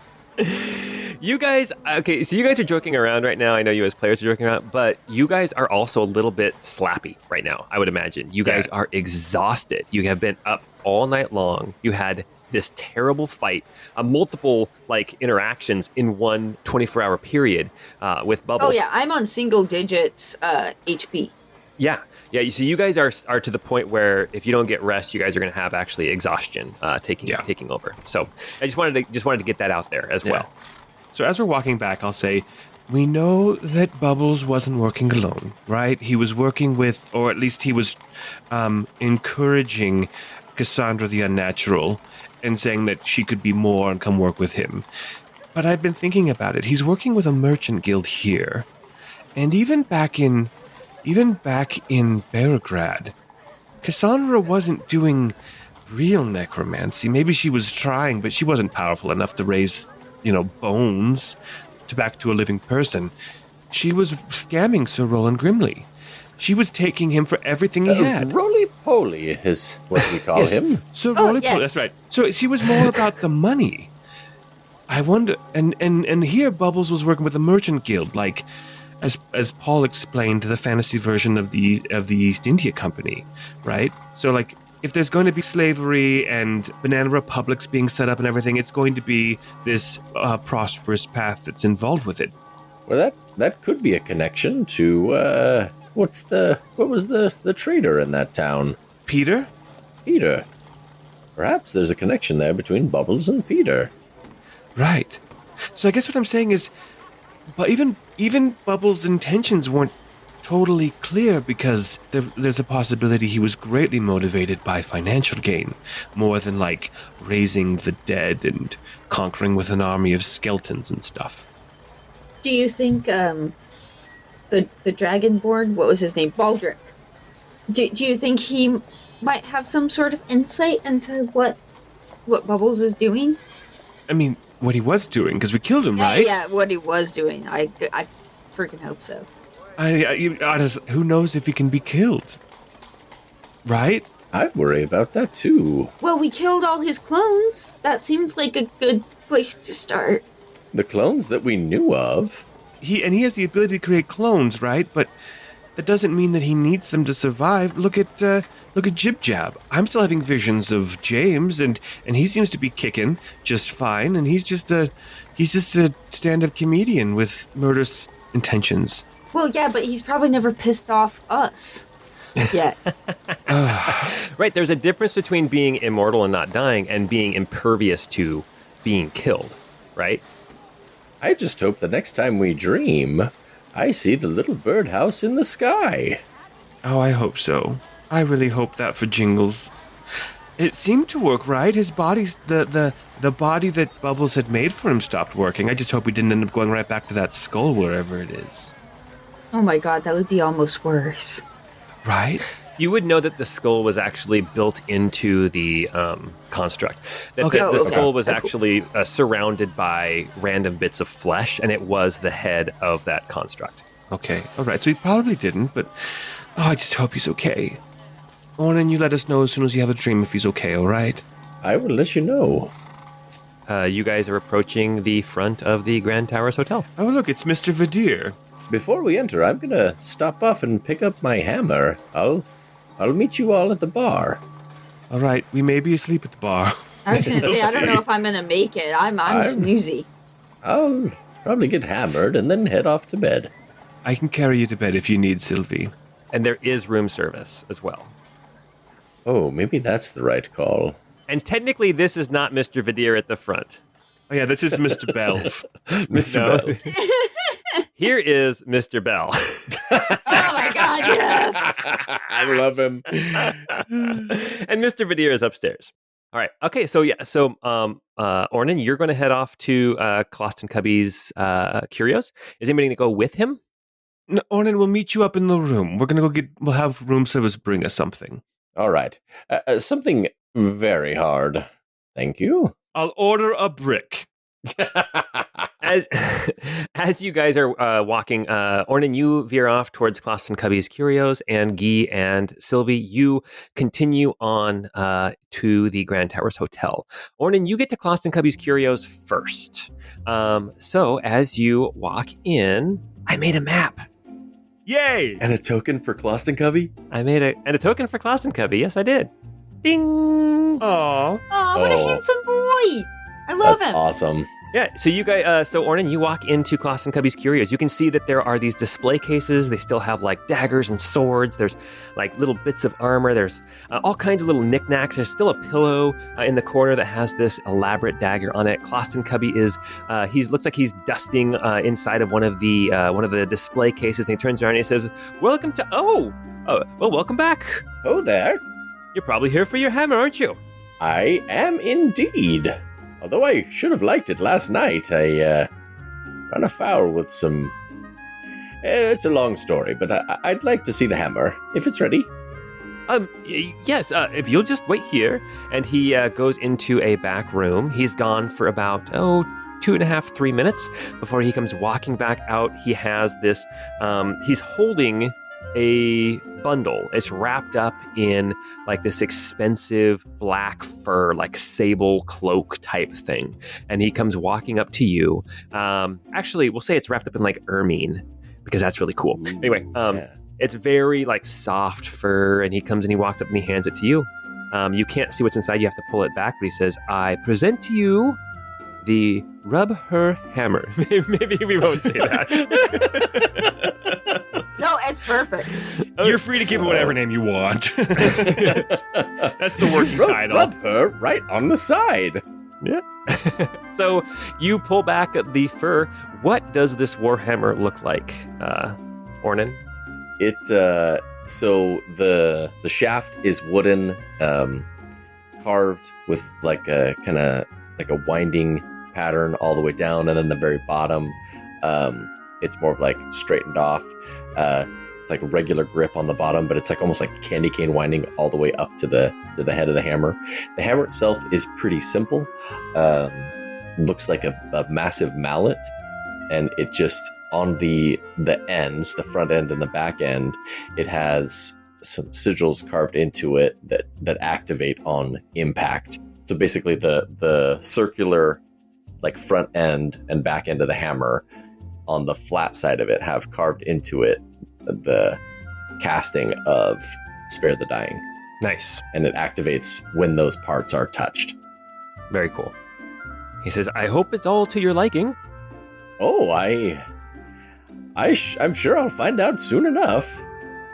You guys, okay, so you guys are joking around right now. I know you as players are joking around, but you guys are also a little bit slappy right now, I would imagine. You guys are exhausted. You have been up all night long. You had this terrible fight, multiple interactions in one 24-hour period with Bubbles. Oh yeah, I'm on single digits HP. Yeah. So you guys are to the point where if you don't get rest, you guys are going to have actually exhaustion taking over. So I just wanted to get that out there as well. So as we're walking back, I'll say, we know that Bubbles wasn't working alone, right? He was working with, or at least he was encouraging Cassandra the Unnatural and saying that she could be more and come work with him. But I've been thinking about it. He's working with a merchant guild here. And even back in Beograd, Cassandra wasn't doing real necromancy. Maybe she was trying, but she wasn't powerful enough to raise, bones back to a living person. She was scamming Sir Roland Grimley. She was taking him for everything he had. Roly-poly is what we call him. So Oh, Roly-poly, yes. that's right. So she was more about the money. I wonder, and here Bubbles was working with the Merchant Guild, as Paul explained, the fantasy version of the East India Company, right? So if there's going to be slavery and banana republics being set up and everything, it's going to be this prosperous path that's involved with it. Well, that could be a connection to what was the trader in that town? Peter? Peter. Perhaps there's a connection there between Bubbles and Peter. Right. So I guess what I'm saying is, but even Bubbles' intentions weren't totally clear because there's a possibility he was greatly motivated by financial gain, more than raising the dead and conquering with an army of skeletons and stuff. Do you think the Dragonborn, what was his name, Baldric? Do you think he might have some sort of insight into what Bubbles is doing? I mean, what he was doing, because we killed him, right? Yeah, what he was doing. I freaking hope so. Who knows if he can be killed? Right? I worry about that too. Well, we killed all his clones. That seems like a good place to start. The clones that we knew of. He has the ability to create clones, right? But that doesn't mean that he needs them to survive. Look at Jib Jab. I'm still having visions of James, and he seems to be kicking just fine. And he's just a stand-up comedian with murderous intentions. Well, yeah, but he's probably never pissed off us yet. Right, there's a difference between being immortal and not dying and being impervious to being killed, right? I just hope the next time we dream, I see the little birdhouse in the sky. Oh, I hope so. I really hope that for Jingles. It seemed to work, right? His body's the body that Bubbles had made for him stopped working. I just hope we didn't end up going right back to that skull wherever it is. Oh my god, that would be almost worse. Right? You would know that the skull was actually built into the construct. That Okay. the Okay. skull was Cool. actually surrounded by random bits of flesh, and it was the head of that construct. Okay. All right. So he probably didn't, but I just hope he's okay. Ornan, you let us know as soon as you have a dream if he's okay, all right? I will let you know. You guys are approaching the front of the Grand Towers Hotel. Oh, look, it's Mr. Vadir. Before we enter, I'm gonna stop off and pick up my hammer. I'll meet you all at the bar. All right. We may be asleep at the bar. I was gonna say, I don't know if I'm gonna make it. I'm snoozy. I'll probably get hammered and then head off to bed. I can carry you to bed if you need, Sylvie. And there is room service as well. Oh, maybe that's the right call. And technically, this is not Mr. Vadir at the front. Oh, yeah, this is Mr. Bell. Mr. No. Bell. Here is Mr. Bell. Oh my god! Yes. I love him. And Mr. Vadir is upstairs. All right. Okay. So Ornan, you're going to head off to Closton Cubby's Curios. Is anybody going to go with him? No, Ornan, we'll meet you up in the room. We're going to we'll have room service bring us something. All right. Something very hard. Thank you. I'll order a brick. As you guys are walking, Ornan, you veer off towards Closton Cubby's Curios, and Guy and Sylvie, you continue on to the Grand Towers Hotel. Ornan, you get to Closton Cubby's Curios first. So as you walk in, I made a map. Yay! And a token for Closton Cubby? I made a token for Closton Cubby. Yes, I did. Ding! Aw. Oh, what a handsome boy! I love That's him. awesome. Yeah, so you guys, so Ornan, you walk into Closton Cubby's Curios. You can see that there are these display cases. They still have like daggers and swords. There's like little bits of armor. There's all kinds of little knickknacks. There's still a pillow in the corner that has this elaborate dagger on it. Closton Cubby looks like he's dusting inside of one of the display cases. And he turns around and he says, "Welcome to welcome back. Oh, there. You're probably here for your hammer, aren't you?" I am indeed. Although I should have liked it last night, I ran afoul with some... it's a long story, but I'd like to see the hammer, if it's ready. Yes, if you'll just wait here. And he goes into a back room. He's gone for about, 2.5, 3 minutes before he comes walking back out. He has this, he's holding a bundle. It's wrapped up in like this expensive black fur, like sable cloak type thing. And he comes walking up to you. Actually, we'll say it's wrapped up in like ermine because that's really cool. Anyway, It's very like soft fur, and he comes and he walks up and he hands it to you. You can't see what's inside. You have to pull it back, but he says, "I present to you the Rub Her Hammer." Maybe we won't say that. No, it's perfect. You're free to give it whatever name you want. That's the working title. Rub her right on the side. Yeah. So you pull back the fur. What does this warhammer look like, Ornan? It so the shaft is wooden, carved with like a kind of like a winding pattern all the way down, and then the very bottom, it's more of like straightened off, like regular grip on the bottom, but it's like almost like candy cane winding all the way up to the head of the hammer. The hammer itself is pretty simple. Looks like a massive mallet, and it just on the ends, the front end and the back end, it has some sigils carved into it that activate on impact. So basically the circular like front end and back end of the hammer on the flat side of it have carved into it the casting of Spare the Dying. Nice. And it activates when those parts are touched. Very cool. He says, "I hope it's all to your liking." Oh, I'm sure I'll find out soon enough.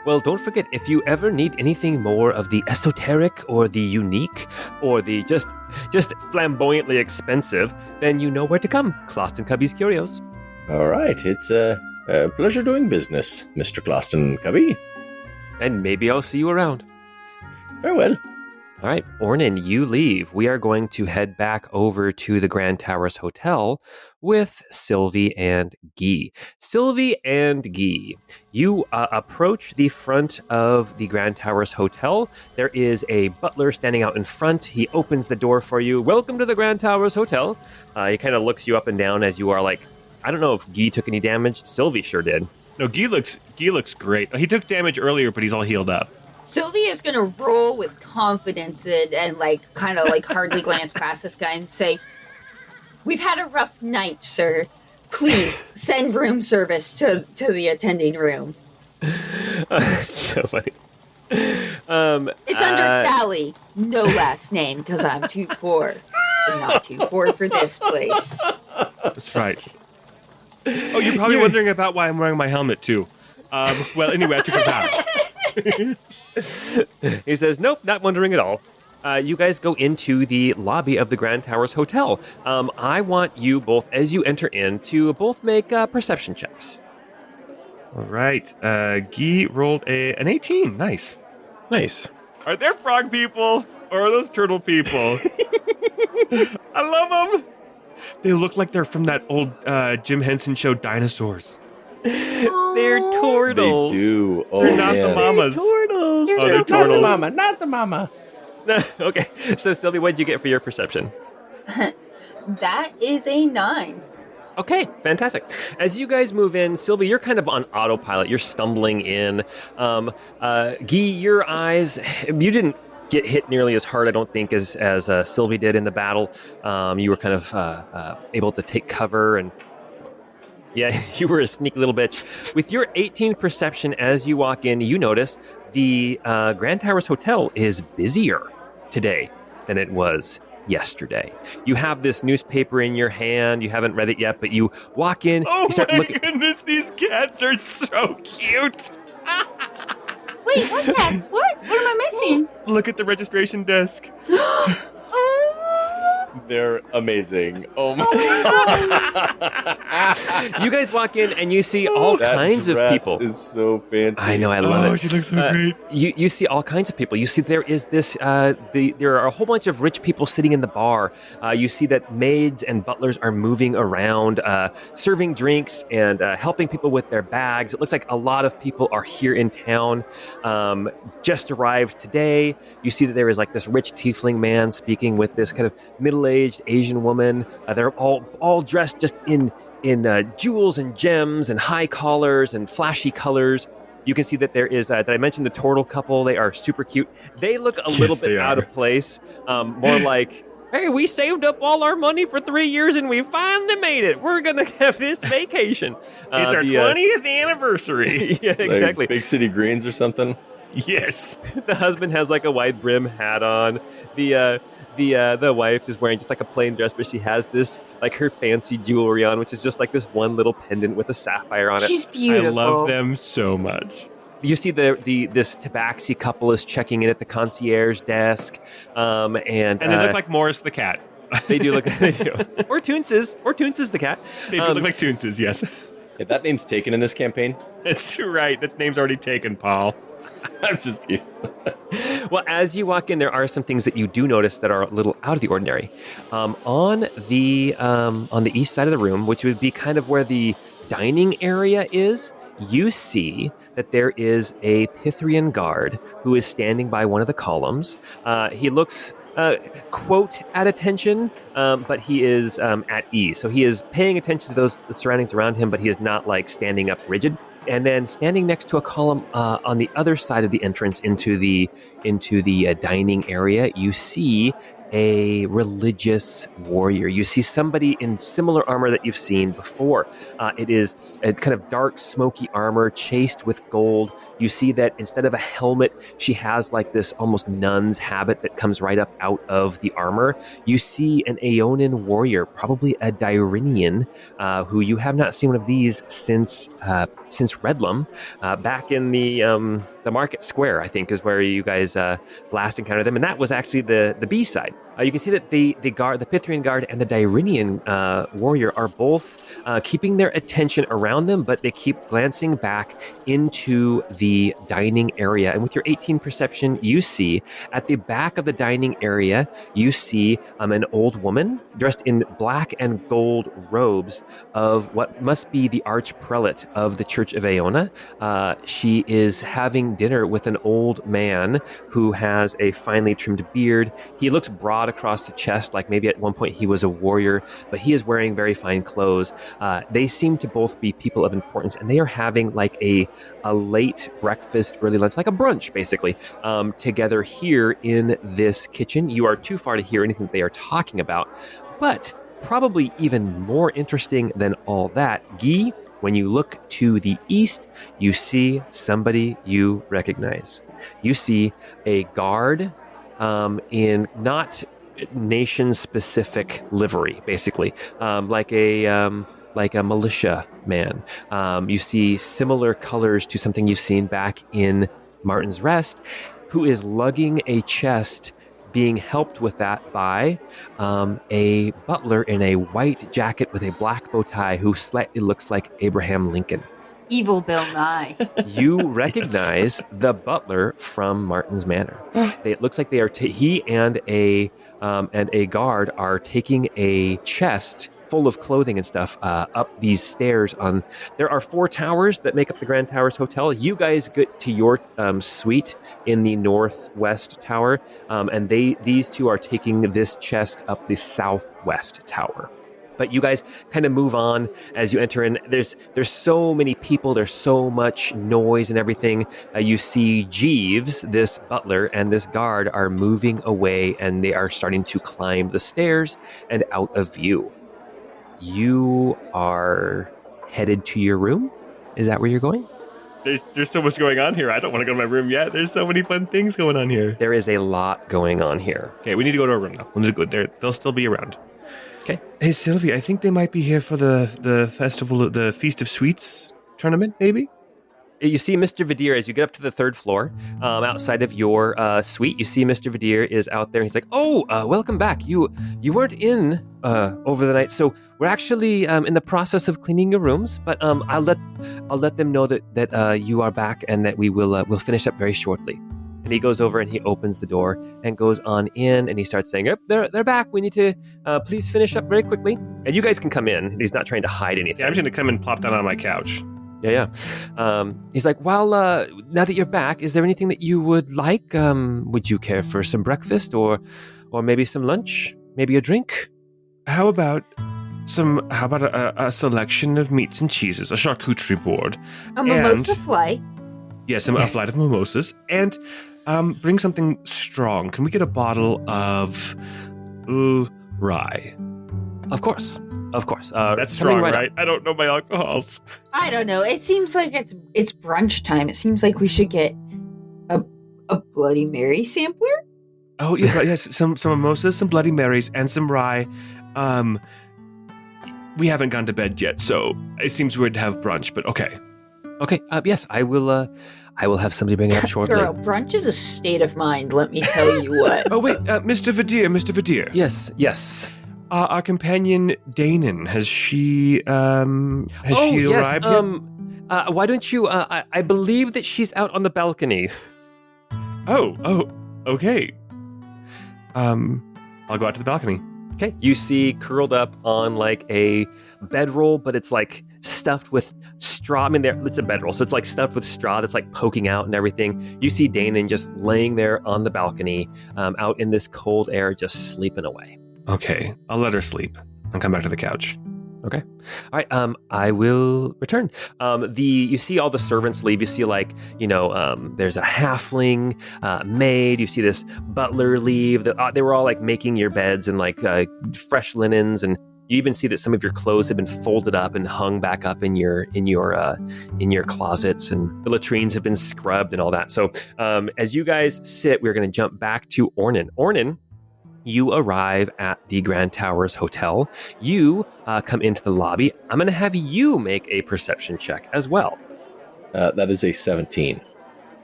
Well, don't forget, if you ever need anything more of the esoteric or the unique or the just flamboyantly expensive, then you know where to come. Closton Cubby's Curios. All right, it's a pleasure doing business, Mr. Closton Cubby. And maybe I'll see you around. Farewell. All right, Ornan, you leave. We are going to head back over to the Grand Towers Hotel with Sylvie and Guy. Sylvie and Guy, you approach the front of the Grand Towers Hotel. There is a butler standing out in front. He opens the door for you. "Welcome to the Grand Towers Hotel." He kind of looks you up and down as you are like, I don't know if Guy took any damage. Sylvie sure did. No, Guy looks great. He took damage earlier, but he's all healed up. Sylvia is going to roll with confidence and like kind of like hardly glance past this guy and say, "We've had a rough night, sir. Please send room service to the attending room." So funny. It's under Sally, no last name, because I'm too poor. I'm not too poor for this place. That's right. Oh, you're probably wondering about why I'm wearing my helmet, too. Well, anyway, I took a bath. He says, "Nope, not wondering at all." You guys go into the lobby of the Grand Towers Hotel. I want you both, as you enter in, to both make perception checks. All right. Guy rolled an 18. Nice. Nice. Are there frog people or are those turtle people? I love them. They look like they're from that old Jim Henson show, Dinosaurs. They're They turtles. do. Oh, They're not the man. mamas. Turtles. They're Oh, they're so Not the turtles. mama, not the mama. Okay. So, Sylvie, what did you get for your perception? That is a 9. Okay, fantastic. As you guys move in, Sylvie, you're kind of on autopilot. You're stumbling in. Guy, your eyes, you didn't get hit nearly as hard, I don't think, as Sylvie did in the battle. You were kind of able to take cover, and yeah, you were a sneaky little bitch. With your 18 perception, as you walk in, you notice the Grand Towers Hotel is busier today than it was yesterday. You have this newspaper in your hand. You haven't read it yet, but you walk in. Oh you start my looking. goodness, these cats are so cute. Wait, what cats? What? What am I missing? Look at the registration desk. Oh, They're amazing. Oh my You guys walk in and you see all That kinds of dress people. is so fancy. I know, I love Oh, it. she looks so great. You see all kinds of people. You see there is this. There are a whole bunch of rich people sitting in the bar. You see that maids and butlers are moving around, serving drinks and helping people with their bags. It looks like a lot of people are here in town. Just arrived today. You see that there is like this rich tiefling man speaking with this kind of middle-aged Asian woman. They're all dressed just in jewels and gems and high collars and flashy colors. You can see that there is, did I mention the turtle couple? They are super cute. They look a little bit they out are. of place. More like, hey, we saved up all our money for 3 years and we finally made it. We're going to have this vacation. It's our 20th anniversary. Yeah, Like exactly. Big City Greens or something. Yes. The husband has like a wide brim hat on. The wife is wearing just like a plain dress, but she has this like her fancy jewelry on, which is just like this one little pendant with a sapphire on it. she's beautiful. I love them so much. You see this tabaxi couple is checking in at the concierge desk, and they look like Morris the cat. they do look they do. Or Toonces the cat. They do look like Toonses, yes. Yeah, that name's taken in this campaign. That's right. That name's already taken, Paul. I'm just teasing. Well, as you walk in, there are some things that you do notice that are a little out of the ordinary. On the east side of the room, which would be kind of where the dining area is, you see that there is a Pythrian guard who is standing by one of the columns. He looks, quote, at attention, but he is at ease. So he is paying attention to the surroundings around him, but he is not like standing up rigid. And then standing next to a column on the other side of the entrance into the dining area, you see a religious warrior. You see somebody in similar armor that you've seen before. It is a kind of dark, smoky armor chased with gold. You see that instead of a helmet, she has like this almost nun's habit that comes right up out of the armor. You see an Aeonian warrior, probably a Dyrinian, who you have not seen one of these since Redlum, back in the market square, I think, is where you guys last encountered them, and that was actually the B side. You can see that the Pythrian guard, and the Dyrinian warrior are both keeping their attention around them, but they keep glancing back into the dining area. And with your 18 perception, you see at the back of the dining area, you see an old woman dressed in black and gold robes of what must be the archprelate of the Church of Aeona. She is having dinner with an old man who has a finely trimmed beard. He looks broad across the chest, like maybe at one point he was a warrior, but he is wearing very fine clothes. They seem to both be people of importance, and they are having like a late breakfast, early lunch, like a brunch, basically, together here in this kitchen. You are too far to hear anything that they are talking about, but probably even more interesting than all that, Guy, when you look to the east, you see somebody you recognize. You see a guard in not nation-specific livery, basically, like a militia man. You see similar colors to something you've seen back in Martin's Rest, who is lugging a chest, being helped with that by a butler in a white jacket with a black bow tie who slightly looks like Abraham Lincoln. Evil Bill Nye. You recognize the butler from Martin's Manor. It looks like they are. He and a guard are taking a chest full of clothing and stuff up these stairs. There are 4 towers that make up the Grand Towers Hotel. You guys get to your suite in the northwest tower, and these 2 are taking this chest up the southwest tower. But you guys kind of move on as you enter in. There's so many people. There's so much noise and everything. You see Jeeves, this butler, and this guard are moving away, and they are starting to climb the stairs and out of view. You are headed to your room? Is that where you're going? There's so much going on here. I don't want to go to my room yet. There's so many fun things going on here. There is a lot going on here. Okay, we need to go to our room now. We need to go there. They'll still be around. Okay. Hey, Sylvie, I think they might be here for the festival, the Feast of Sweets tournament, maybe? You see Mr. Vadir as you get up to the 3rd floor, outside of your suite. You see Mr. Vadir is out there. And he's like, welcome back. You weren't in over the night, so we're actually in the process of cleaning your rooms. But I'll let them know that you are back and that we'll finish up very shortly. And he goes over and he opens the door and goes on in, and he starts saying, "Yep, they're back. We need to please finish up very quickly." And you guys can come in. He's not trying to hide anything. Yeah, I'm just going to come and plop down on my couch. Yeah. He's like, well, now that you're back, is there anything that you would like? Would you care for some breakfast or maybe some lunch? Maybe a drink? How about a selection of meats and cheeses, a charcuterie board? A mimosa flight. Yes, a flight of mimosas. And bring something strong. Can we get a bottle of rye? Of course. That's strong, right? I don't know my alcohols. I don't know. It seems like it's brunch time. It seems like we should get a Bloody Mary sampler. Oh, yeah, yes. Some mimosas, some Bloody Marys, and some rye. We haven't gone to bed yet, so it seems weird to have brunch, but okay. Okay, yes, I will have somebody bring it up shortly. Girl, brunch is a state of mind, let me tell you what. Oh, wait, Mr. Vadir. Yes. Our companion, Danon, has she arrived yet? Why don't you, I believe that she's out on the balcony. Oh, okay. I'll go out to the balcony. Okay. You see curled up on like a bedroll, but it's like stuffed with straw. I mean, it's a bedroll, so it's like stuffed with straw that's like poking out and everything. You see Danon just laying there on the balcony, out in this cold air, just sleeping away. Okay, I'll let her sleep and come back to the couch. Okay. All right. I will return. You see all the servants leave. You see there's a halfling maid. You see this butler leave. They were all like making your beds and like fresh linens, and you even see that some of your clothes have been folded up and hung back up in your closets, and the latrines have been scrubbed and all that. So as you guys sit, we're going to jump back to Ornan. Ornan, you arrive at the Grand Towers Hotel. You come into the lobby. I'm going to have you make a perception check as well. That is a 17.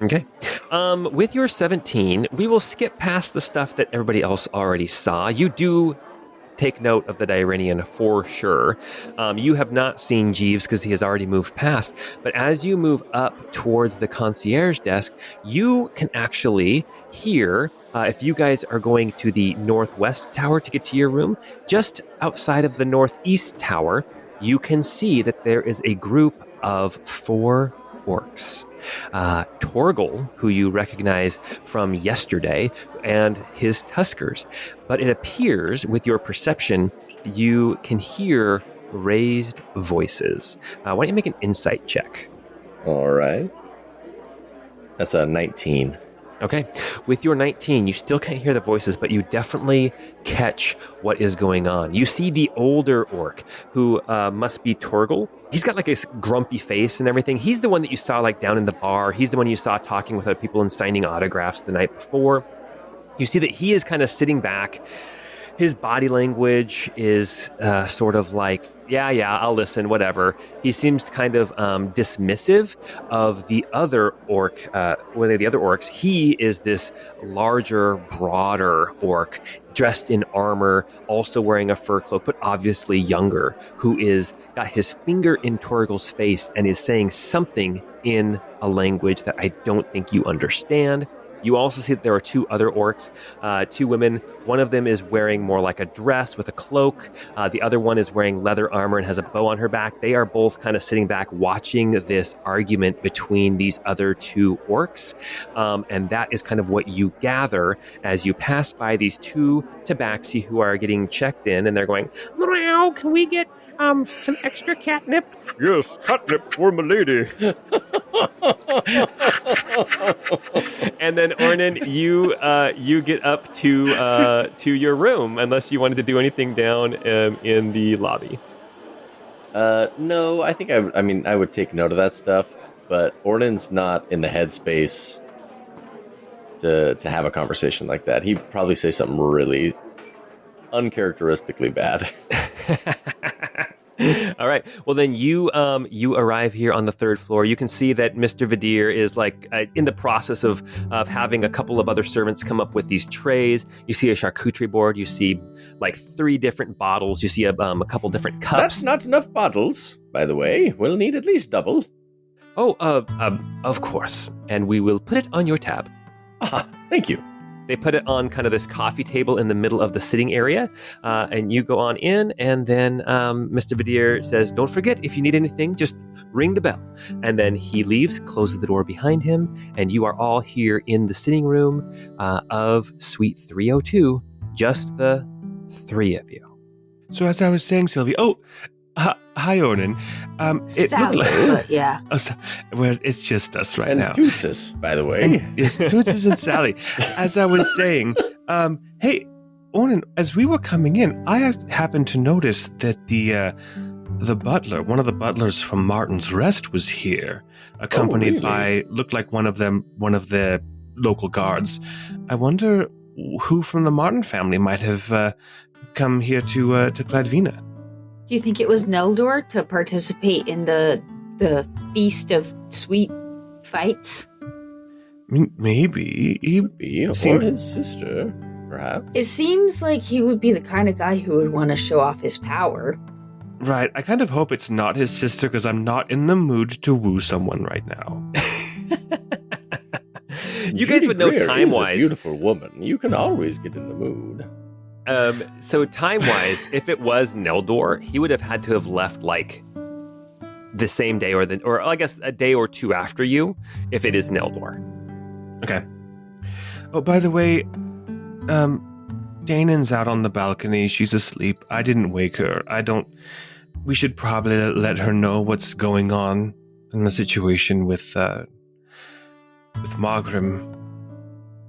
Okay. With your 17, we will skip past the stuff that everybody else already saw. You do take note of the Dyrenian for sure. You have not seen Jeeves because he has already moved past. But as you move up towards the concierge desk, you can actually hear, if you guys are going to the northwest tower to get to your room, just outside of the northeast tower, you can see that there is a group of 4 orcs. Torgal, who you recognize from yesterday, and his tuskers. But it appears, with your perception, you can hear raised voices. Why don't you make an insight check? All right. That's a 19. Okay. With your 19, you still can't hear the voices, but you definitely catch what is going on. You see the older orc, who must be Torgal. He's got like a grumpy face and everything. He's the one that you saw like down in the bar. He's the one you saw talking with other people and signing autographs the night before. You see that he is kind of sitting back, His body language is sort of like, yeah, I'll listen, whatever. He seems kind of dismissive of the other orc. One of the other orcs, he is this larger, broader orc, dressed in armor, also wearing a fur cloak, but obviously younger, who is got his finger in Torgal's face and is saying something in a language that I don't think you understand. You also see that there are two other orcs, two women. One of them is wearing more like a dress with a cloak. The other one is wearing leather armor and has a bow on her back. They are both kind of sitting back watching this argument between these other two orcs. And that is kind of what you gather as you pass by these two tabaxi who are getting checked in, and they're going, "Meow, can we get some extra catnip?" Yes, catnip for my lady. And then Ornan, you get up to your room, unless you wanted to do anything down in the lobby. No, I think I would take note of that stuff, but Ornan's not in the headspace to have a conversation like that. He'd probably say something really uncharacteristically bad. All right. Well, then you arrive here on the third floor. You can see that Mr. Vadir is in the process of having a couple of other servants come up with these trays. You see a charcuterie board. You see like 3 different bottles. You see a couple different cups. That's not enough bottles, by the way. We'll need at least double. Oh, of course. And we will put it on your tab. Ah, thank you. They put it on kind of this coffee table in the middle of the sitting area, and you go on in, and then Mr. Vadir says, "Don't forget, if you need anything, just ring the bell." And then he leaves, closes the door behind him, and you are all here in the sitting room of Suite 302, just the 3 of you. So as I was saying, Sylvie, hi, Ornan. It looked like... yeah. Well, it's just us right and now. Tootses, by the way. And, yes, Tootses and Sally. As I was saying, hey, Ornan, as we were coming in, I happened to notice that the butler, one of the butlers from Martin's Rest, was here, accompanied by, looked like one of the local guards. I wonder who from the Martin family might have come here to Cladvina. Do you think it was Neldor to participate in the feast of sweet fights? I mean, maybe. Or his sister, perhaps. It seems like he would be the kind of guy who would want to show off his power. Right. I kind of hope it's not his sister, because I'm not in the mood to woo someone right now. You guys would know time-wise. A beautiful woman. You can always get in the mood. So time-wise, if it was Neldor, he would have had to have left like the same day or I guess a day or 2 after you, if it is Neldor. Okay. Oh, by the way, Danan's out on the balcony. She's asleep. I didn't wake her. We should probably let her know what's going on in the situation with Margrim.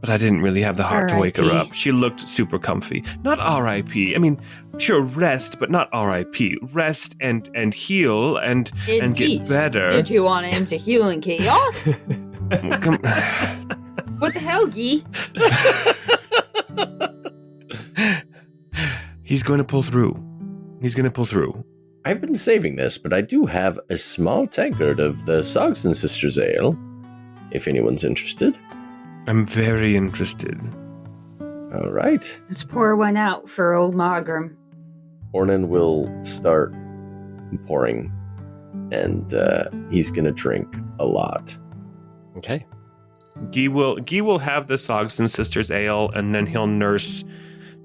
But I didn't really have the heart to wake her up. She looked super comfy. Not R.I.P. I mean, sure, rest, but not R.I.P. Rest and heal and get better. Did you want him to heal in chaos? What the hell, Guy? He's going to pull through. I've been saving this, but I do have a small tankard of the Sogson Sisters Ale, if anyone's interested. I'm very interested. All right. Let's pour one out for old Margrim. Ornan will start pouring, and he's going to drink a lot. Okay. Guy will have the Sogson Sisters Ale, and then he'll nurse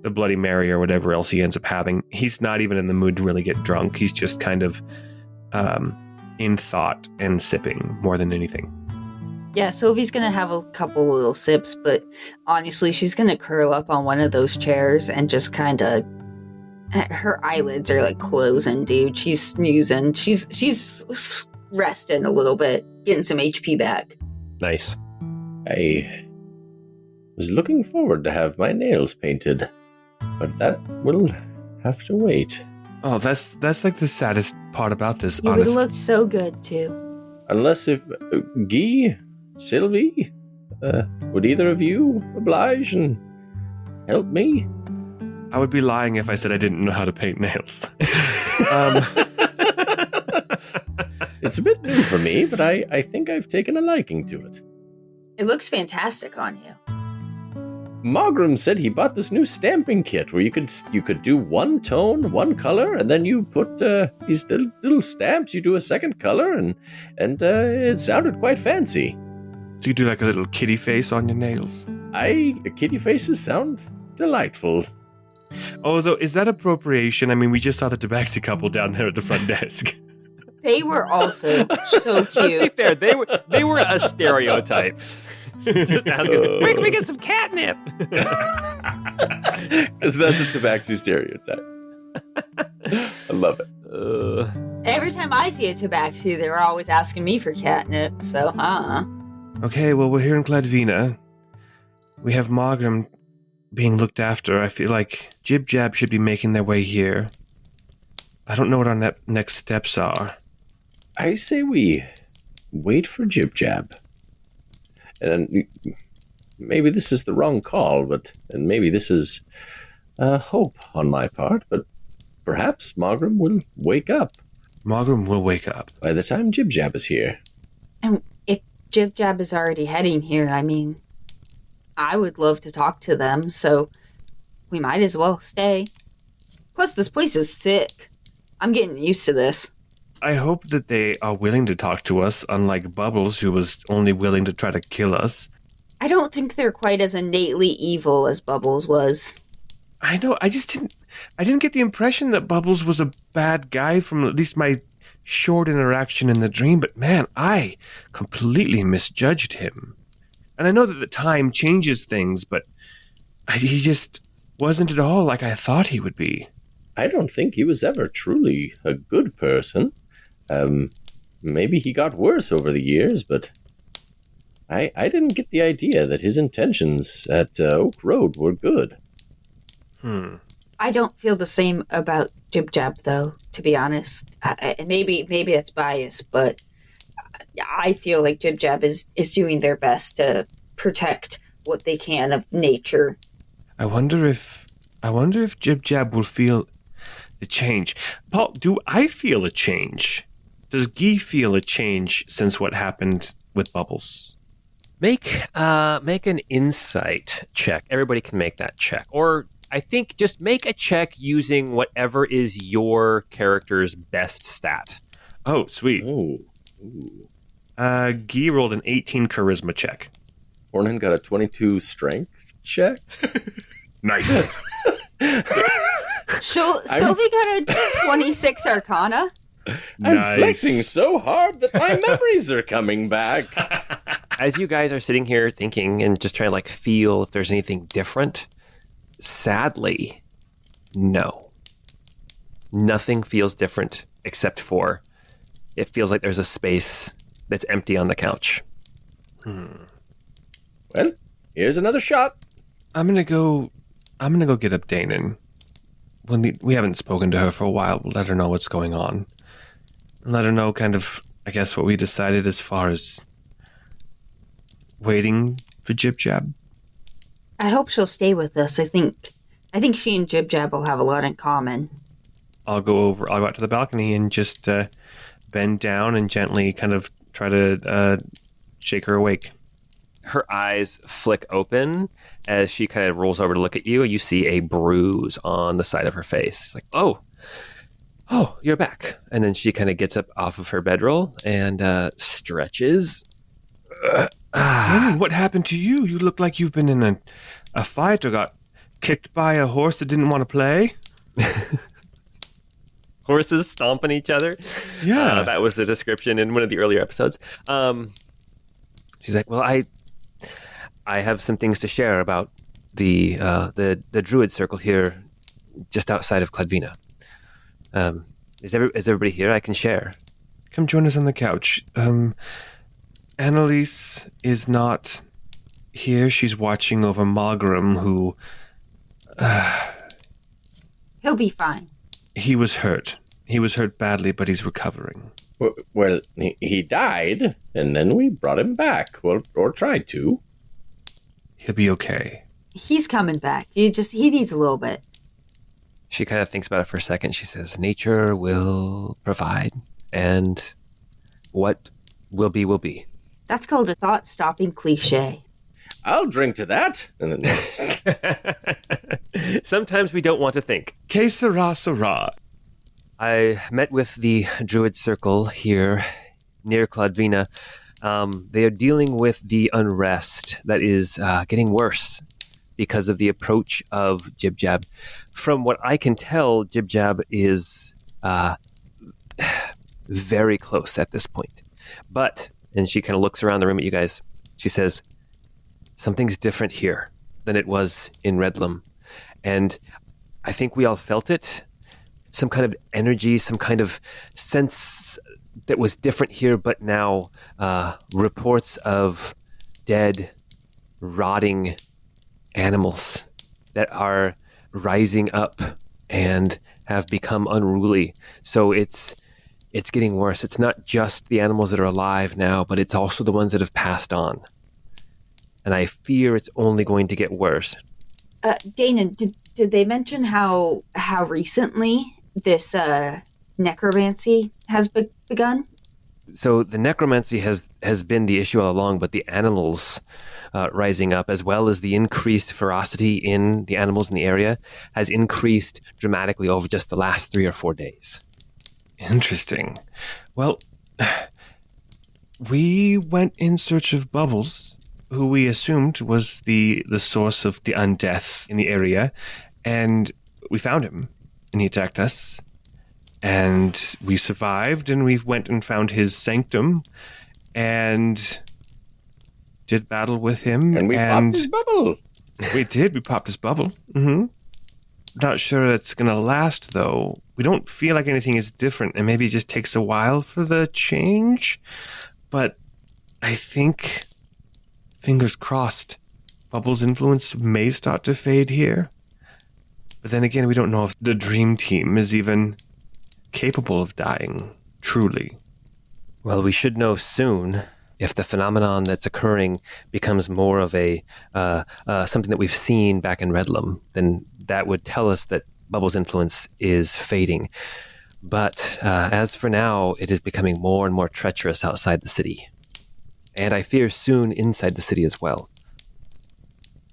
the Bloody Mary or whatever else he ends up having. He's not even in the mood to really get drunk. He's just kind of in thought and sipping more than anything. Yeah, Sylvie's gonna have a couple little sips, but honestly, she's gonna curl up on one of those chairs and just kind of... Her eyelids are like closing, dude. She's snoozing. She's resting a little bit, getting some HP back. Nice. I was looking forward to have my nails painted, but that will have to wait. Oh, that's like the saddest part about this, You honestly. would look so good, too. Unless if Guy, Sylvie, would either of you oblige and help me? I would be lying if I said I didn't know how to paint nails. It's a bit new for me, but I think I've taken a liking to it. It looks fantastic on you. Margrim said he bought this new stamping kit where you could do one tone, one color, and then you put these little stamps. You do a second color, and it sounded quite fancy. So you do like a little kitty face on your nails? Kitty faces sound delightful. Although, is that appropriation? I mean, we just saw the Tabaxi couple down there at the front desk. They were also so cute. Let's be fair, they were a stereotype. Just asking, where can we get some catnip? Because that's a Tabaxi stereotype. I love it. Every time I see a Tabaxi, they're always asking me for catnip, so Okay, well, we're here in Cladvina. We have Margrim being looked after. I feel like Jib Jab should be making their way here. I don't know what our next steps are. I say we wait for Jib Jab. And maybe this is the wrong call, and maybe this is hope on my part, but perhaps Margrim will wake up. Margrim will wake up. By the time Jib Jab is here. And if Jib Jab is already heading here, I mean, I would love to talk to them, so we might as well stay. Plus, this place is sick. I'm getting used to this. I hope that they are willing to talk to us, unlike Bubbles, who was only willing to try to kill us. I don't think they're quite as innately evil as Bubbles was. I know, I didn't get the impression that Bubbles was a bad guy from at least my short interaction in the dream, but man, I completely misjudged him. And I know that the time changes things, but he just wasn't at all like I thought he would be. I don't think he was ever truly a good person. Maybe he got worse over the years, but I didn't get the idea that his intentions at Oak Road were good. I don't feel the same about Jib Jab, though, to be honest. Maybe that's bias, but I feel like Jib Jab is doing their best to protect what they can of nature. I wonder if Jib Jab will feel the change. Paul, do I feel a change? Does Guy feel a change since what happened with Bubbles? Make an insight check. Everybody can make that check. Or I think just make a check using whatever is your character's best stat. Oh, sweet. Oh. Guy rolled an 18 charisma check. Hornan got a 22 strength check. Nice. Sylvie got a 26 arcana. I'm flexing so hard that my memories are coming back. As you guys are sitting here thinking and just trying to feel if there's anything different, sadly, no. Nothing feels different except for it feels like there's a space that's empty on the couch. Well, here's another shot. I'm gonna go get up Danon. We haven't spoken to her for a while. We'll let her know what's going on. And let her know kind of, I guess, what we decided as far as waiting for Jib Jab. I hope she'll stay with us. I think she and Jib Jab will have a lot in common. I'll go out to the balcony and just bend down and gently kind of try to shake her awake. Her eyes flick open as she kind of rolls over to look at you, and you see a bruise on the side of her face. She's like, oh, you're back. And then she kind of gets up off of her bedroll and stretches. Danon, what happened to you? You look like you've been in a fight or got kicked by a horse that didn't want to play. Horses stomping each other. Yeah. That was the description in one of the earlier episodes. She's like, well, I have some things to share about the druid circle here just outside of Cladvina. Is everybody here? I can share. Come join us on the couch. Annalise is not here. She's watching over Margrim, who... He'll be fine. He was hurt. He was hurt badly, but he's recovering. Well, he died, and then we brought him back. Well, or tried to. He'll be okay. He's coming back. He needs a little bit. She kind of thinks about it for a second. She says, nature will provide, and what will be, will be. That's called a thought-stopping cliche. I'll drink to that. And then, Sometimes we don't want to think. Que sera, sera. I met with the Druid Circle here near Cladvina. They are dealing with the unrest that is getting worse because of the approach of Jib-Jab. From what I can tell, Jib-Jab is very close at this point. But, and she kind of looks around the room at you guys, she says, something's different here than it was in Redlam. And I think we all felt it. Some kind of energy, some kind of sense that was different here, but now reports of dead, rotting animals that are rising up and have become unruly. So it's getting worse. It's not just the animals that are alive now, but it's also the ones that have passed on. And I fear it's only going to get worse. Dana, did they mention how recently this necromancy has begun? So the necromancy has been the issue all along, but the animals rising up, as well as the increased ferocity in the animals in the area, has increased dramatically over just the last 3 or 4 days. Interesting. Well, we went in search of Bubbles, who we assumed was the source of the undeath in the area, and we found him, and he attacked us, and we survived, and we went and found his sanctum, and did battle with him. and we popped his bubble. We did. We popped his bubble. Mm-hmm. Not sure it's going to last, though. We don't feel like anything is different, and maybe it just takes a while for the change. But I think, fingers crossed, Bubbles' influence may start to fade here. But then again, we don't know if the Dream Team is even capable of dying, truly. Well, we should know soon if the phenomenon that's occurring becomes more of a something that we've seen back in Redlam. Then that would tell us that Bubbles' influence is fading. But as for now, it is becoming more and more treacherous outside the city. And I fear soon inside the city as well.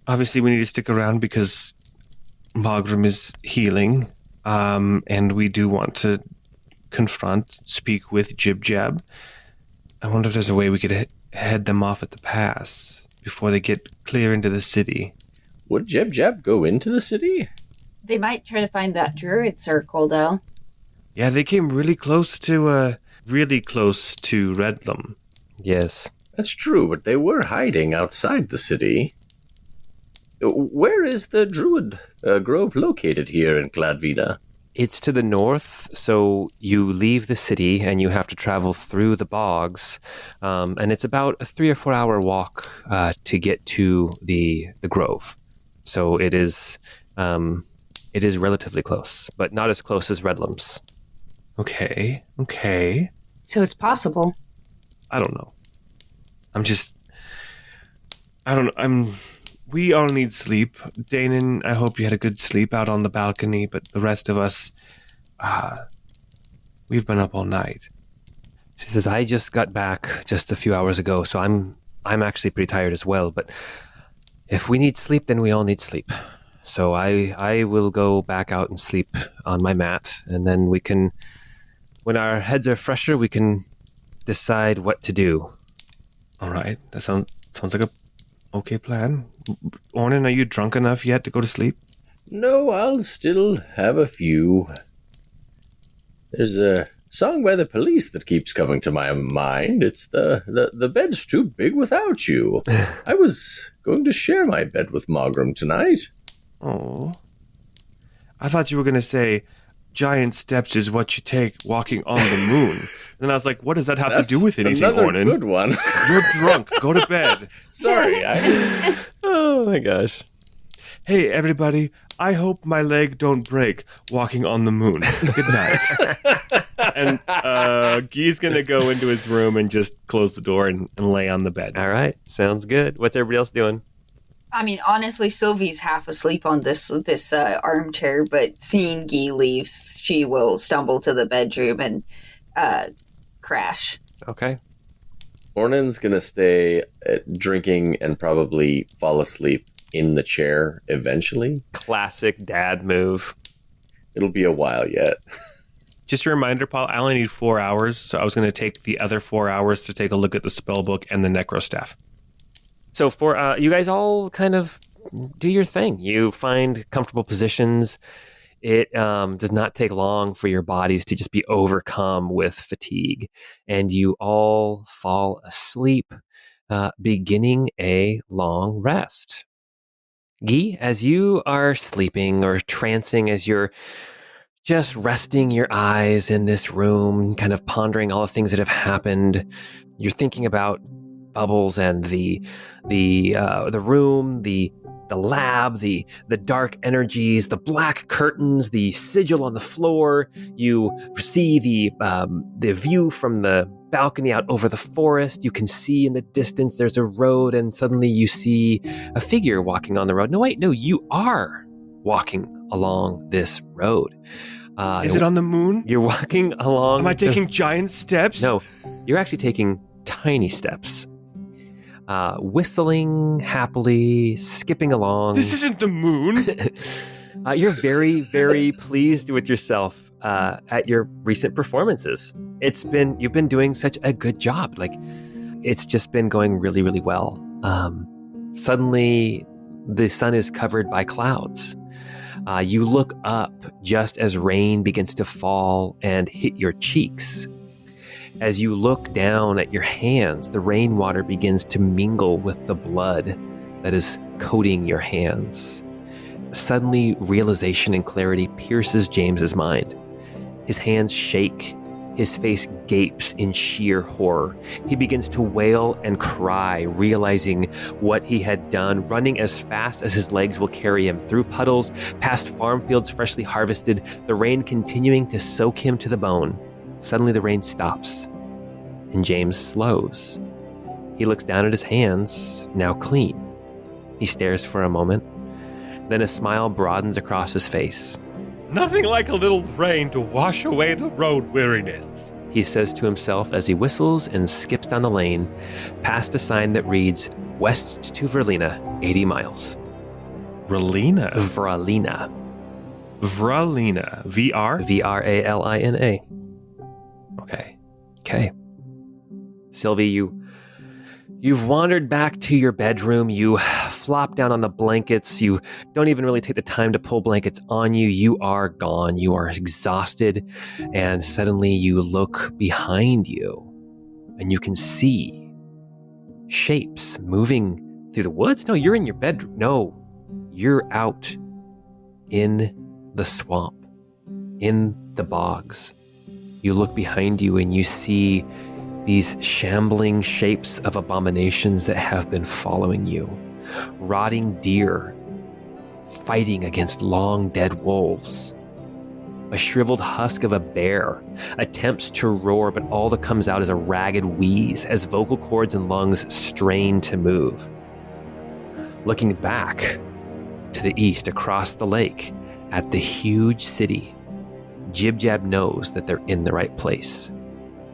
Obviously, we need to stick around because Mogram is healing, and we do want to speak with Jib-Jab. I wonder if there's a way we could head them off at the pass before they get clear into the city. Would Jib-Jab go into the city? They might try to find that druid circle, though. Yeah, they came really close to Redlam. Yes. That's true, but they were hiding outside the city. Where is the Druid Grove located here in Cladvina? It's to the north, so you leave the city and you have to travel through the bogs, and it's about a 3 or 4 hour walk to get to the grove. So it is relatively close, but not as close as Redlam's. Okay. So it's possible. I don't know. We all need sleep. Danon, I hope you had a good sleep out on the balcony, but the rest of us, we've been up all night. She says, I just got back just a few hours ago, so I'm actually pretty tired as well, but if we need sleep, then we all need sleep. So I will go back out and sleep on my mat, and then we can, when our heads are fresher, we can decide what to do. All right, that sounds like a okay plan. Ornan, are you drunk enough yet to go to sleep? No, I'll still have a few. There's a song by the Police that keeps coming to my mind. It's the bed's too big without you. I was going to share my bed with Mogram tonight. Oh. I thought you were going to say, giant steps is what you take walking on the moon. And I was like, what does that have to do with anything, another Ornan? good one. You're drunk. Go to bed. Sorry. Oh my gosh. Hey, everybody. I hope my leg don't break walking on the moon. Good night. And Guy's going to go into his room and just close the door and lay on the bed. All right. Sounds good. What's everybody else doing? I mean, honestly, Sylvie's half asleep on this armchair, but seeing Guy leaves, she will stumble to the bedroom and crash. Okay. Ornan's gonna stay drinking and probably fall asleep in the chair eventually. Classic dad move. It'll be a while yet. Just a reminder, Paul, I only need 4 hours, so I was going to take the other 4 hours to take a look at the spell book and the necrostaff. So for you guys all kind of do your thing. You find comfortable positions. It does not take long for your bodies to just be overcome with fatigue. And you all fall asleep, beginning a long rest. Guy, as you are sleeping or trancing, as you're just resting your eyes in this room, kind of pondering all the things that have happened, you're thinking about Bubbles and the room, the lab, the dark energies, the black curtains, the sigil on the floor. You see the view from the balcony out over the forest. You can see in the distance there's a road, and suddenly you see a figure walking on the road. No, wait, no, you are walking along this road. Is it on the moon? You're walking along. Am I taking giant steps? No, you're actually taking tiny steps. Whistling happily, skipping along. This isn't the moon. You're very, very pleased with yourself at your recent performances. You've been doing such a good job. Like, it's just been going really, really well. Suddenly, the sun is covered by clouds. You look up just as rain begins to fall and hit your cheeks. As you look down at your hands, the rainwater begins to mingle with the blood that is coating your hands. Suddenly, realization and clarity pierces James's mind. His hands shake. His face gapes in sheer horror. He begins to wail and cry, realizing what he had done, running as fast as his legs will carry him through puddles, past farm fields freshly harvested, the rain continuing to soak him to the bone. Suddenly the rain stops, and James slows. He looks down at his hands, now clean. He stares for a moment. Then a smile broadens across his face. Nothing like a little rain to wash away the road weariness, he says to himself as he whistles and skips down the lane, past a sign that reads, West to Verlina, 80 miles. Vralina. Vralina. Vralina. VR? Vralina. Okay. Sylvie, you've wandered back to your bedroom. You flop down on the blankets. You don't even really take the time to pull blankets on you. You are gone. You are exhausted. And suddenly you look behind you and you can see shapes moving through the woods. No, you're in your bedroom. No, you're out in the swamp, in the bogs. You look behind you and you see these shambling shapes of abominations that have been following you. Rotting deer fighting against long dead wolves. A shriveled husk of a bear attempts to roar, but all that comes out is a ragged wheeze as vocal cords and lungs strain to move. Looking back to the east across the lake at the huge city, Jib Jab knows that they're in the right place.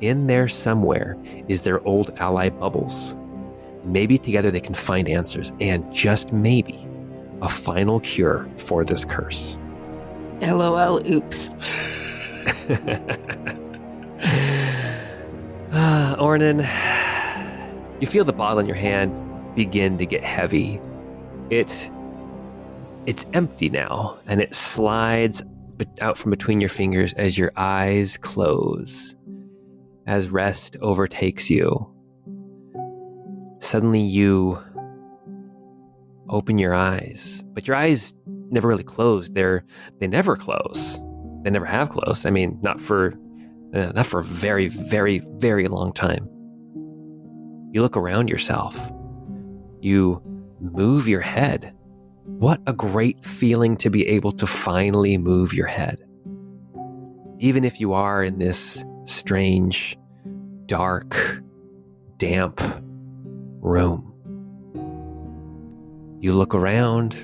In there somewhere is their old ally Bubbles. Maybe together they can find answers and just maybe a final cure for this curse. LOL, oops. Ornan, you feel the bottle in your hand begin to get heavy. It's empty now, and it slides out from between your fingers as your eyes close, as rest overtakes you. Suddenly you open your eyes, but your eyes never really closed. They never close. They never have closed. I mean, not for a very, very, very long time. You look around yourself. You move your head. What a great feeling to be able to finally move your head. Even if you are in this strange, dark, damp room. You look around.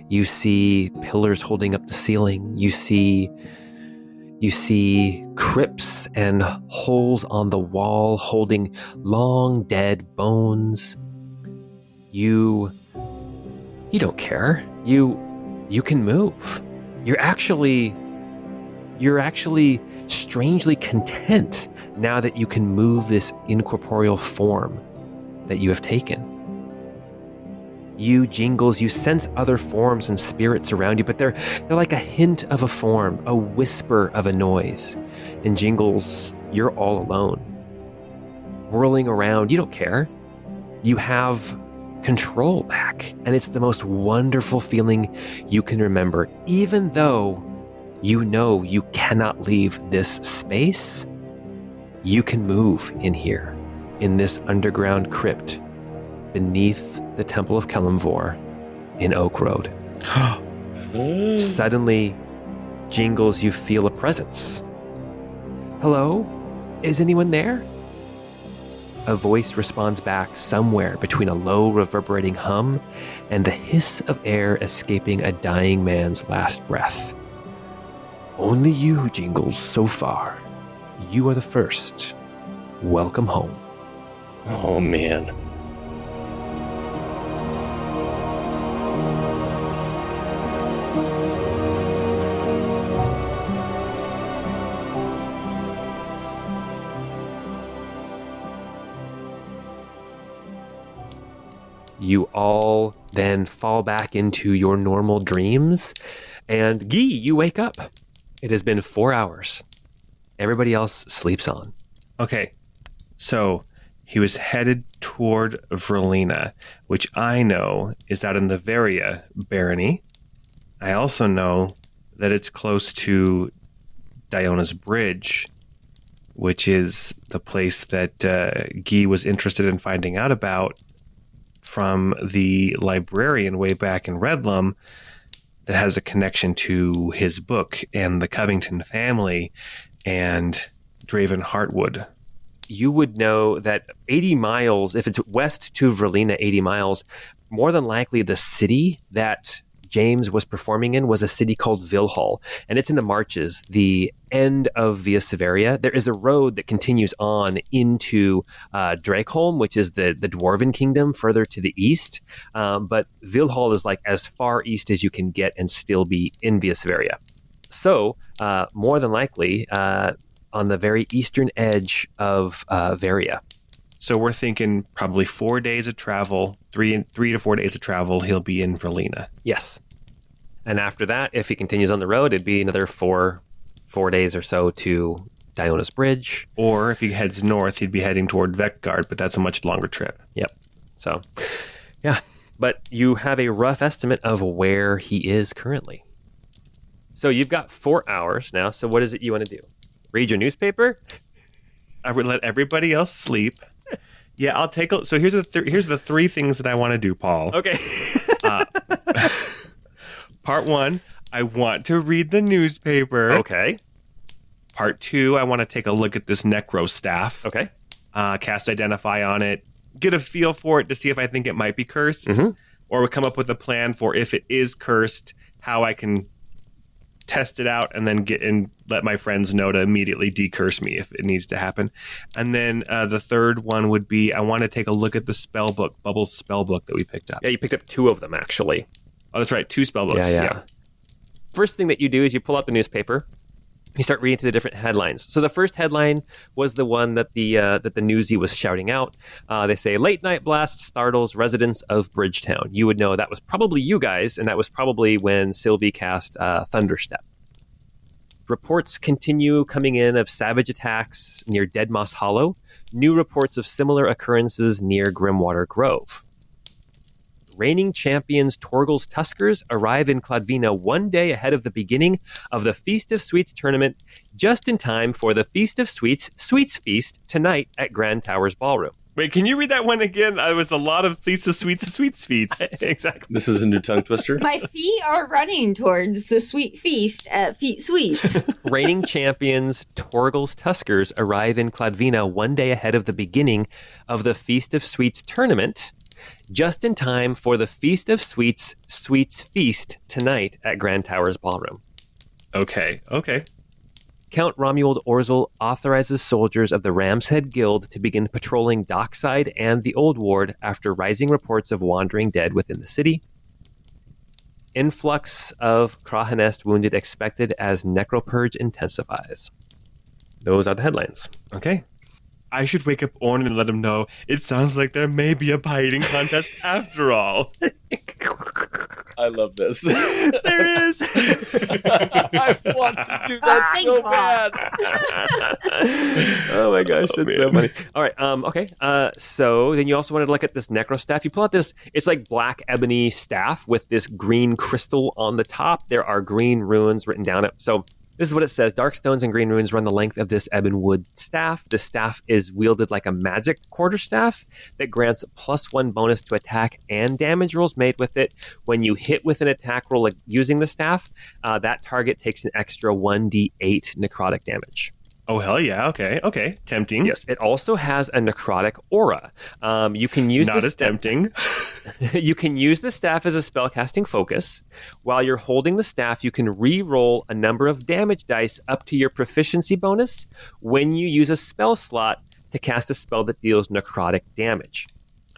You see pillars holding up the ceiling. You see crypts and holes on the wall holding long dead bones. You don't care. You can move. You're actually strangely content now that you can move this incorporeal form that you have taken. You, Jingles, you sense other forms and spirits around you, but they're like a hint of a form, a whisper of a noise. And Jingles, you're all alone. Whirling around, you don't care. You have control back, and it's the most wonderful feeling you can remember, even though you know you cannot leave this space. You can move in here, in this underground crypt, beneath the Temple of Kelemvor in Oak Road. Suddenly, Jingles, you feel a presence. Hello? Is anyone there? A voice responds back somewhere between a low reverberating hum and the hiss of air escaping a dying man's last breath. Only you, Jingles, so far. You are the first. Welcome home. Oh, man. You all then fall back into your normal dreams, and Guy, you wake up. It has been 4 hours. Everybody else sleeps on. Okay, so he was headed toward Verlina, which I know is out in the Varia barony. I also know that it's close to Diona's Bridge, which is the place that Guy was interested in finding out about from the librarian way back in Redlum that has a connection to his book and the Covington family and Draven Heartwood. You would know that 80 miles, if it's west to Verlina 80 miles, more than likely the city that James was performing in was a city called Vilhall, and it's in the Marches, the end of Via Severia. There is a road that continues on into Drakeholm, which is the Dwarven Kingdom further to the east, but Vilhall is like as far east as you can get and still be in Via Severia. So, more than likely, on the very eastern edge of Varia. So we're thinking probably 4 days of travel, three to 4 days of travel, he'll be in Verlina. Yes. And after that, if he continues on the road, it'd be another four days or so to Diona's Bridge. Or if he heads north, he'd be heading toward Vekgard, but that's a much longer trip. Yep. So, yeah. But you have a rough estimate of where he is currently. So you've got 4 hours now. So what is it you want to do? Read your newspaper? I would let everybody else sleep. Yeah, I'll take a... So here's the three things that I want to do, Paul. Okay. Part 1, I want to read the newspaper. Okay. Part 2, I want to take a look at this necro staff. Okay. Cast Identify on it. Get a feel for it to see if I think it might be cursed. Mm-hmm. Or come up with a plan for if it is cursed, how I can test it out and then get and let my friends know to immediately decurse me if it needs to happen. And then the third one would be I want to take a look at the spell book, Bubbles spell book that we picked up. Yeah, you picked up 2 of them, actually. Oh, that's right. 2 spell books. Yeah. First thing that you do is you pull out the newspaper. You start reading through the different headlines. So the first headline was the one that the newsie was shouting out. They say, late night blast startles residents of Bridgetown. You would know that was probably you guys, and that was probably when Sylvie cast Thunderstep. Reports continue coming in of savage attacks near Dead Moss Hollow. New reports of similar occurrences near Grimwater Grove. Reigning champions Torgal's Tuskers arrive in Cladvina 1 day ahead of the beginning of the Feast of Sweets tournament, just in time for the Feast of Sweets Sweets Feast tonight at Grand Towers Ballroom. Wait, can you read that one again? It was a lot of Feast of Sweets feats. Exactly. This is a new tongue twister. My feet are running towards the sweet feast at Feet Sweets. Reigning champions Torgal's Tuskers arrive in Cladvina 1 day ahead of the beginning of the Feast of Sweets tournament, just in time for the Feast of Sweets feast tonight at Grand Towers Ballroom. Okay. Count Romuald Orzel authorizes soldiers of the Ram's Head Guild to begin patrolling Dockside and the Old Ward after rising reports of wandering dead within the city. Influx of Krahanest wounded expected as Necropurge intensifies. Those are the headlines. Okay. I should wake up Orn and let him know it sounds like there may be a pie eating contest after all. I love this. There is. I want to do that thank so God. bad. Oh my gosh, that's so man. funny. All right, okay. So then you also wanted to look at this necro staff. You pull out this, it's like black ebony staff with this green crystal on the top. There are green runes written down it. So this is what it says. Dark stones and green runes run the length of this ebon wood staff. The staff is wielded like a magic quarterstaff that grants +1 bonus to attack and damage rolls made with it. When you hit with an attack roll using the staff, that target takes an extra 1d8 necrotic damage. Oh, hell yeah. Okay. Tempting. Yes, it also has a necrotic aura. You can use Not as tempting. You can use the staff as a spellcasting focus. While you're holding the staff, you can re-roll a number of damage dice up to your proficiency bonus when you use a spell slot to cast a spell that deals necrotic damage.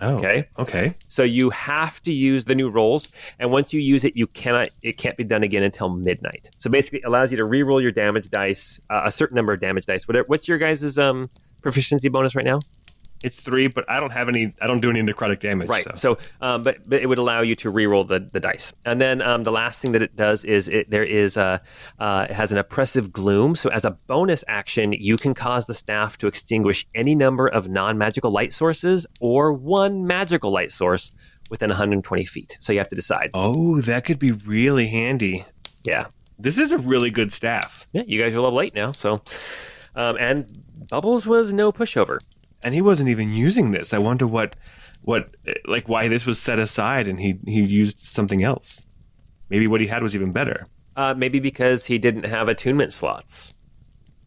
Oh, okay. So you have to use the new rolls, and once you use it, it can't be done again until midnight. So basically, it allows you to re-roll your damage dice, a certain number of damage dice. What's your guys' proficiency bonus right now? It's 3, but I don't do any necrotic damage. Right. So, but it would allow you to re-roll the dice. And then the last thing that it does is it has an oppressive gloom. So as a bonus action, you can cause the staff to extinguish any number of non-magical light sources or one magical light source within 120 feet. So you have to decide. Oh, that could be really handy. Yeah. This is a really good staff. Yeah, you guys are level 8 now. So, and Bubbles was no pushover. And he wasn't even using this. I wonder why this was set aside and he used something else. Maybe what he had was even better. Maybe because he didn't have attunement slots.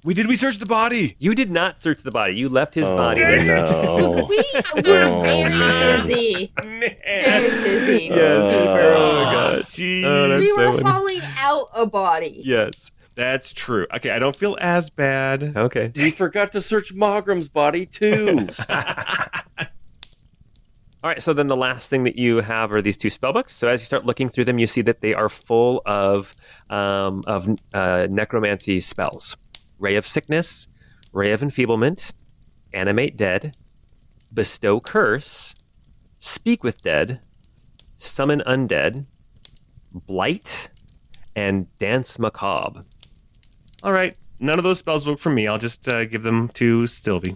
Did we search the body? You did not search the body. You left his body. No. We're very busy. Very busy. beavers. Oh, God. Jeez. Oh, that's We so were funny. hauling out a body. Yes. That's true. Okay, I don't feel as bad. Okay. We forgot to search Mogram's body, too. All right, so then the last thing that you have are these 2 spellbooks. So as you start looking through them, you see that they are full of necromancy spells. Ray of Sickness, Ray of Enfeeblement, Animate Dead, Bestow Curse, Speak with Dead, Summon Undead, Blight, and Dance Macabre. All right, none of those spells work for me. I'll just give them to Sylvie.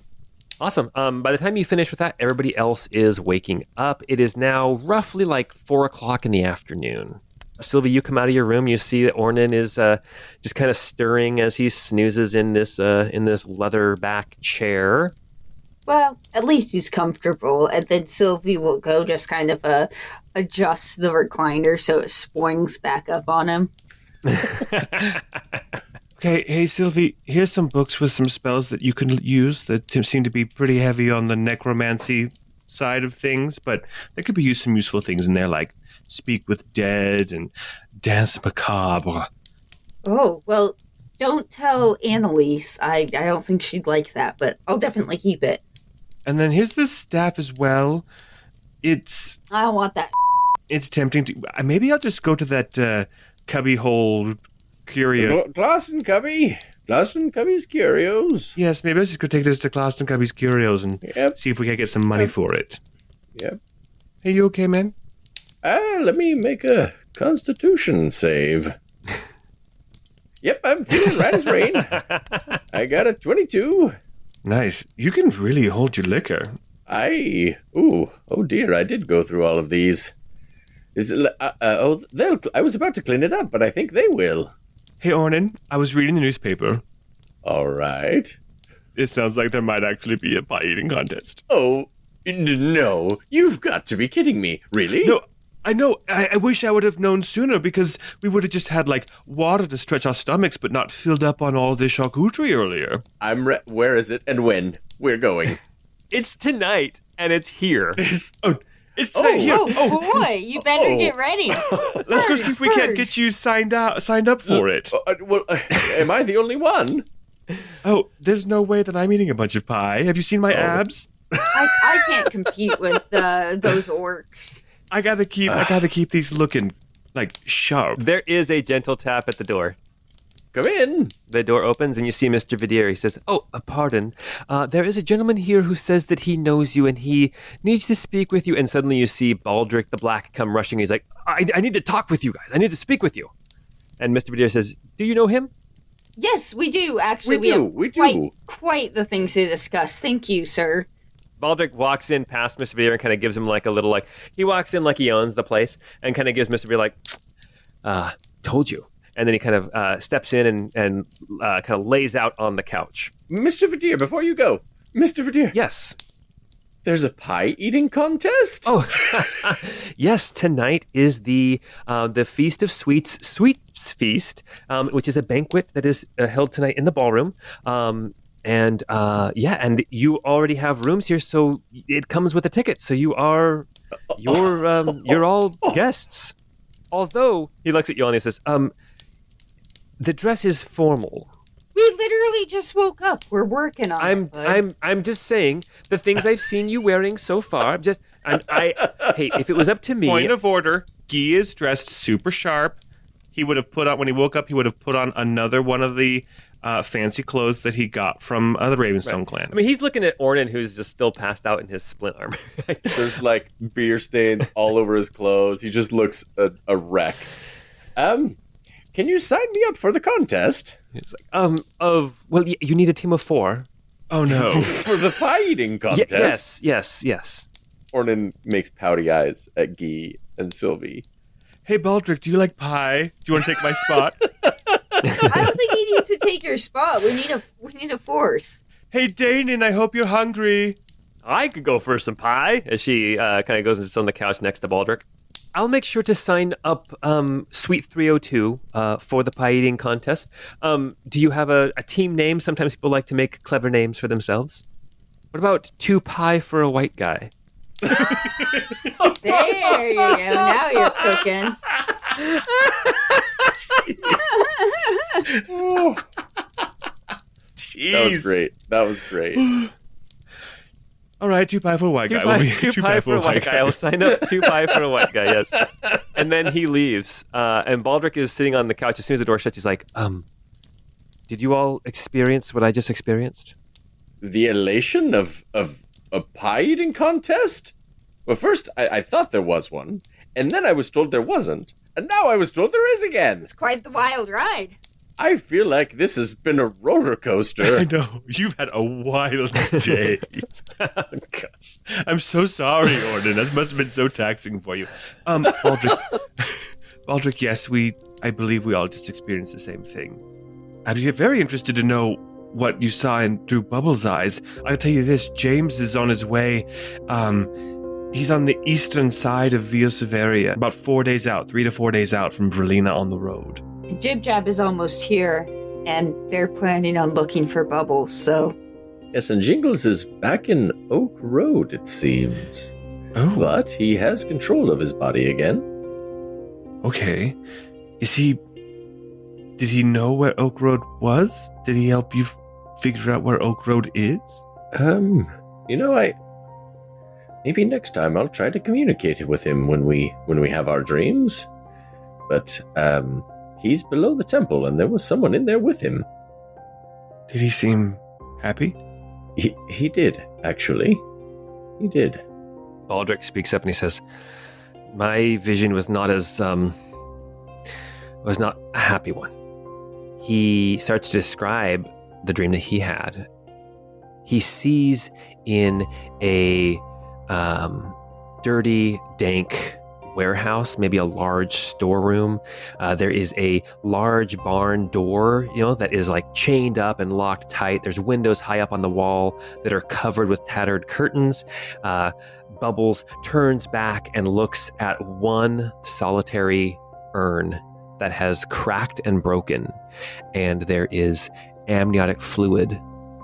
Awesome. By the time you finish with that, everybody else is waking up. It is now roughly like 4 o'clock in the afternoon. Sylvie, you come out of your room. You see that Ornan is just kind of stirring as he snoozes in this leather back chair. Well, at least he's comfortable. And then Sylvie will go just kind of adjust the recliner so it springs back up on him. Okay, hey Sylvie, here's some books with some spells that you can use that seem to be pretty heavy on the necromancy side of things, but there could be some useful things in there like Speak with Dead and Dance Macabre. Oh, well, don't tell Annalise. I don't think she'd like that, but I'll definitely keep it. And then here's this staff as well. I don't want that. It's tempting to... Maybe I'll just go to that cubbyhole curio. Glass and Cubby's Curios. Yes, maybe I'll just go take this to Class and Cubby's Curios and see if we can get some money for it. Yep. Hey, you okay, man? Let me make a Constitution save. Yep, I'm feeling right as rain. I got a 22. Nice. You can really hold your liquor. Oh dear, I did go through all of these. I was about to clean it up, but I think they will. Hey, Ornan, I was reading the newspaper. All right. It sounds like there might actually be a pie eating contest. Oh, no, you've got to be kidding me. Really? No, I know. I wish I would have known sooner because we would have just had, water to stretch our stomachs but not filled up on all this charcuterie earlier. Where is it and when? We're going. It's tonight, and it's here. It's It's tonight. Here. Oh boy, you better get ready. Let's go see if we can't get you signed up for it. Well, am I the only one? Oh, there's no way that I'm eating a bunch of pie. Have you seen my abs? I can't compete with those orcs. I gotta keep these looking like sharp. There is a gentle tap at the door. Come in. The door opens and you see Mr. Vidier. He says, pardon. There is a gentleman here who says that he knows you and he needs to speak with you. And suddenly you see Baldric the Black come rushing. He's like, I need to talk with you guys. I need to speak with you. And Mr. Vidier says, do you know him? Yes, we do. Actually, we have quite the things to discuss. Thank you, sir. Baldric walks in past Mr. Vidier and kind of gives him like a little he walks in like he owns the place and kind of gives Mr. Vidier told you. And then he kind of steps in and kind of lays out on the couch. Mr. Vidier, before you go, Mr. Vidier. Yes. There's a pie eating contest? Oh, yes. Tonight is the Feast of Sweets Feast, which is a banquet that is held tonight in the ballroom. And you already have rooms here, so it comes with a ticket. So you're all guests. Although he looks at you and he says, the dress is formal. We literally just woke up. We're working on it. I'm just saying the things I've seen you wearing so far. Hey, if it was up to me. Point of order. Guy is dressed super sharp. He would have put on when he woke up. He would have put on another one of the fancy clothes that he got from the Ravenstone clan. I mean, he's looking at Ornan, who's just still passed out in his splint armor. There's like beer stains all over his clothes. He just looks a wreck. Can you sign me up for the contest? It's like, you need a team of 4. Oh no. For the pie eating contest? Yes. Ornan makes pouty eyes at Guy and Sylvie. Hey, Baldric, do you like pie? Do you want to take my spot? I don't think he needs to take your spot. We need a 4th. Hey, Danon, I hope you're hungry. I could go for some pie. As she kind of goes and sits on the couch next to Baldric. I'll make sure to sign up Suite 302 for the pie eating contest. Do you have a team name? Sometimes people like to make clever names for themselves. What about 2 pie for a white guy? There you go. Now you're cooking. Jeez. That was great. All right, 2 pie for a white guy. 2 pie for a white guy. I'll sign up 2 pie for a white guy, yes. And then he leaves. And Baldric is sitting on the couch. As soon as the door shuts, he's like, did you all experience what I just experienced? The elation of a pie eating contest? Well, first, I thought there was one. And then I was told there wasn't. And now I was told there is again. It's quite the wild ride. I feel like this has been a roller coaster. I know. You've had a wild day. Gosh. I'm so sorry, Ornan. That must have been so taxing for you. Baldric, yes, I believe we all just experienced the same thing. I'd be very interested to know what you saw through Bubbles' eyes. I'll tell you this, James is on his way. He's on the eastern side of Via Severia, about 3 to 4 days out from Verlina on the road. Jib Jab is almost here, and they're planning on looking for Bubbles, so... Yes, and Jingles is back in Oak Road, it seems. Oh. But he has control of his body again. Okay. Did he know where Oak Road was? Did he help you figure out where Oak Road is? Maybe next time I'll try to communicate with him when we have our dreams. But, he's below the temple, and there was someone in there with him. Did he seem happy? He did, actually. He did. Baldric speaks up and he says, my vision was not a happy one. He starts to describe the dream that he had. He sees in a dirty, dank warehouse, maybe a large storeroom. There is a large barn door, that is like chained up and locked tight. There's windows high up on the wall that are covered with tattered curtains. Bubbles turns back and looks at one solitary urn that has cracked and broken, and there is amniotic fluid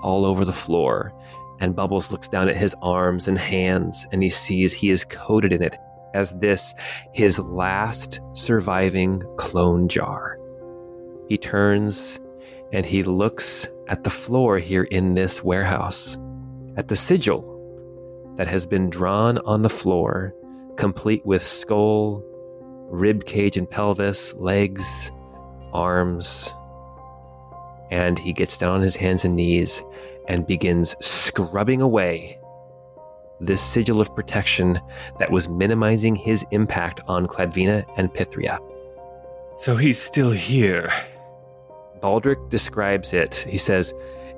all over the floor, And Bubbles looks down at his arms and hands, and he sees he is coated in it as this, his last surviving clone jar. He turns and he looks at the floor here in this warehouse, at the sigil that has been drawn on the floor, complete with skull, rib cage and pelvis, legs, arms. And he gets down on his hands and knees and begins scrubbing away this sigil of protection that was minimizing his impact on Cladvina and Pythria. So he's still here. Baldric describes it. He says,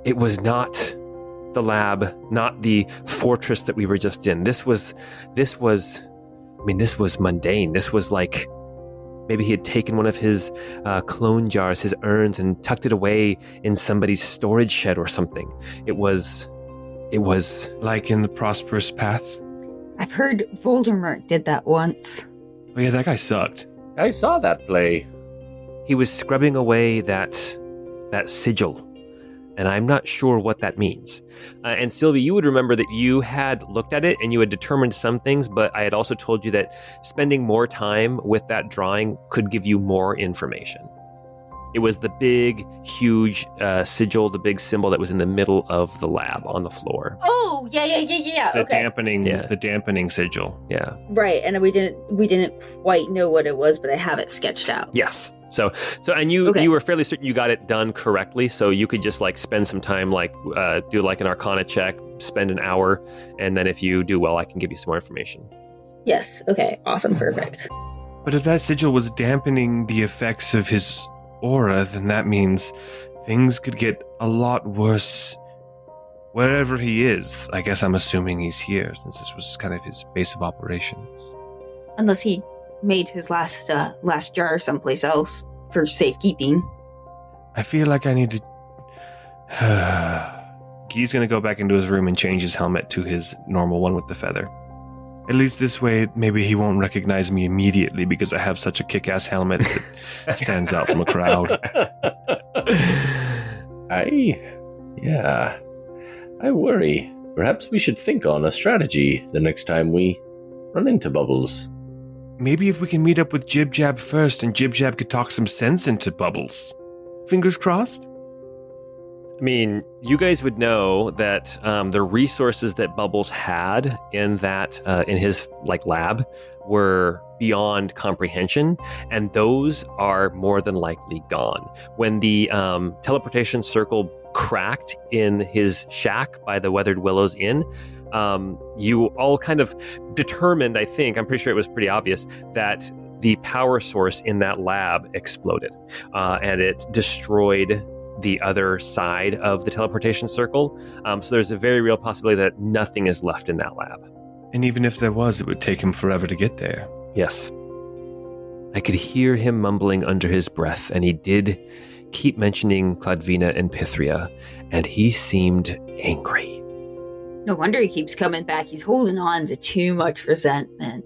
it was not the lab, not the fortress that we were just in. This was mundane. This was like, maybe he had taken one of his clone jars, his urns, and tucked it away in somebody's storage shed or something. It was... Like in the Prosperous Path? I've heard Voldemort did that once. Oh yeah, that guy sucked. I saw that play. He was scrubbing away that sigil, and I'm not sure what that means. And Sylvie, you would remember that you had looked at it and you had determined some things, but I had also told you that spending more time with that drawing could give you more information. It was the big, huge sigil, the big symbol that was in the middle of the lab on the floor. Oh, yeah. The Okay. dampening sigil. Yeah. Right, and we didn't quite know what it was, but I have it sketched out. Yes. So, and you were fairly certain you got it done correctly, so you could just like spend some time, like do like an Arcana check, spend an hour, and then if you do well, I can give you some more information. Yes. Okay. Awesome. Perfect. But if that sigil was dampening the effects of his aura, then that means things could get a lot worse wherever he is. I guess I'm assuming he's here, since this was kind of his base of operations. Unless he made his last jar someplace else for safekeeping. I feel like I need to... Guy's gonna go back into his room and change his helmet to his normal one with the feather. At least this way, maybe he won't recognize me immediately because I have such a kick-ass helmet that stands out from a crowd. I worry. Perhaps we should think on a strategy the next time we run into Bubbles. Maybe if we can meet up with Jib Jab first and Jib Jab could talk some sense into Bubbles. Fingers crossed? I mean, you guys would know that the resources that Bubbles had in that in his like lab were beyond comprehension, and those are more than likely gone. When the teleportation circle cracked in his shack by the Weathered Willows Inn, you all kind of determined, I think, I'm pretty sure it was pretty obvious, that the power source in that lab exploded, and it destroyed the other side of the teleportation circle. So there's a very real possibility that nothing is left in that lab. And even if there was, it would take him forever to get there. Yes. I could hear him mumbling under his breath, and he did keep mentioning Cladvina and Pythria, and he seemed angry. No wonder he keeps coming back. He's holding on to too much resentment.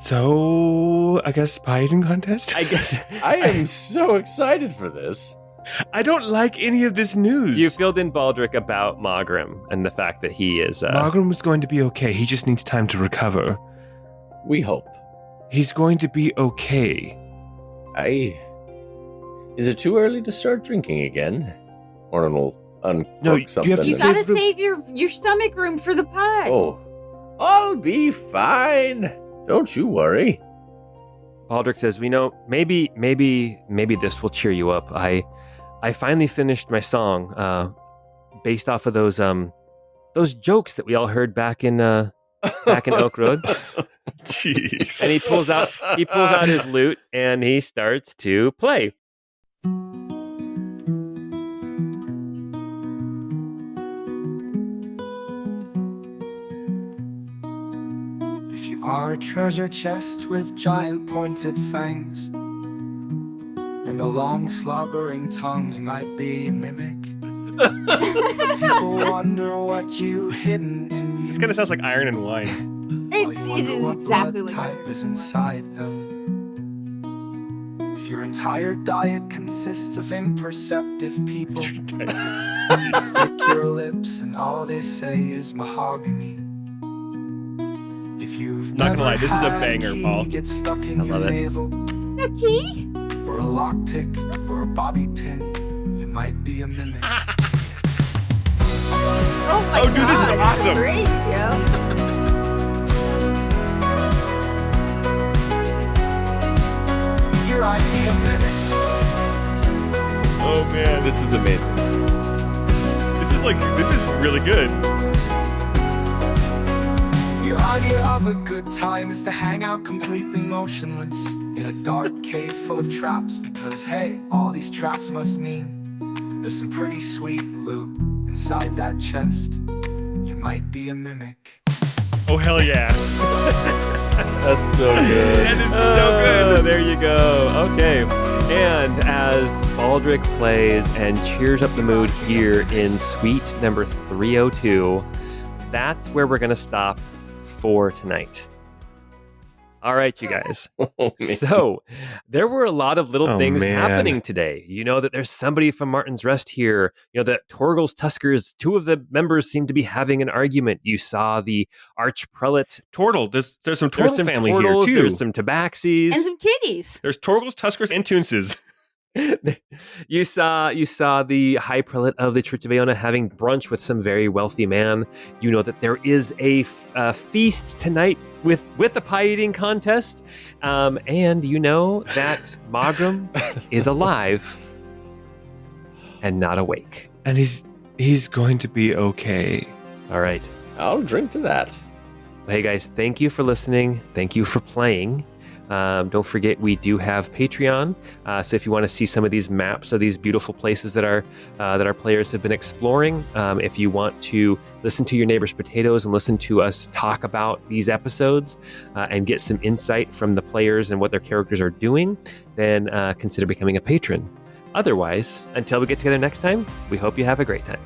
So, I guess pie eating contest? I guess I am so excited for this. I don't like any of this news. you filled in Baldric about Mogrim and the fact that he is... Margaret was going to be okay. He just needs time to recover. We hope. He's going to be okay. Is it too early to start drinking again? Or will uncork No, you something? have to You Save gotta the- save your stomach room for the pie. Oh, I'll be fine. Don't you worry. Baldric says, we know, maybe this will cheer you up. I finally finished my song, based off of those jokes that we all heard back in Oak Road. Jeez. And he pulls out his lute and he starts to play. If you are a treasure chest with giant pointed fangs and a long slobbering tongue, you might be a mimic. People wonder what you hidden in you. This kind of sounds like Iron and Wine. It is exactly like type is inside them. If your entire diet consists of imperceptive people, lick your lips and all they say is mahogany. If you've Not gonna lie, this is a never had banger, key Paul. get stuck in I your love it. navel, A key? or a lockpick, or a bobby pin, you might be a mimic. Oh my Oh, dude, this is god. awesome. Great, Joe. Here I be a mimic. Oh man, This is amazing. this is really good. The idea of a good time is to hang out completely motionless in a dark cave full of traps, because hey, all these traps must mean there's some pretty sweet loot inside that chest. You might be a mimic. Oh hell yeah. That's so good. That is so good. There you go. Okay. And as Baldric plays and cheers up the mood here in suite number 302, that's where we're going to stop for tonight. All right, you guys. Oh, man. So there were a lot of little Oh, things man. happening today. You know that there's somebody from Martin's Rest here. You know that Torgal's Tuskers, two of the members seem to be having an argument. You saw the Archprelate. Tortle. There's some There's Tortle some family Tortles, here too. There's some Tabaxis. And some kitties. There's Torgles, Tuskers, and Toonses. You saw the High Prelate of the Church of Aeona having brunch with some very wealthy man. You know that there is a feast tonight with the pie eating contest, and you know that Magram is alive and not awake. And he's going to be okay. All right. I'll drink to that. Hey guys, thank you for listening. Thank you for playing. Don't forget, we do have Patreon. So if you want to see some of these maps of these beautiful places that our players have been exploring, if you want to listen to your neighbor's potatoes and listen to us talk about these episodes and get some insight from the players and what their characters are doing, then consider becoming a patron. Otherwise, until we get together next time, we hope you have a great time.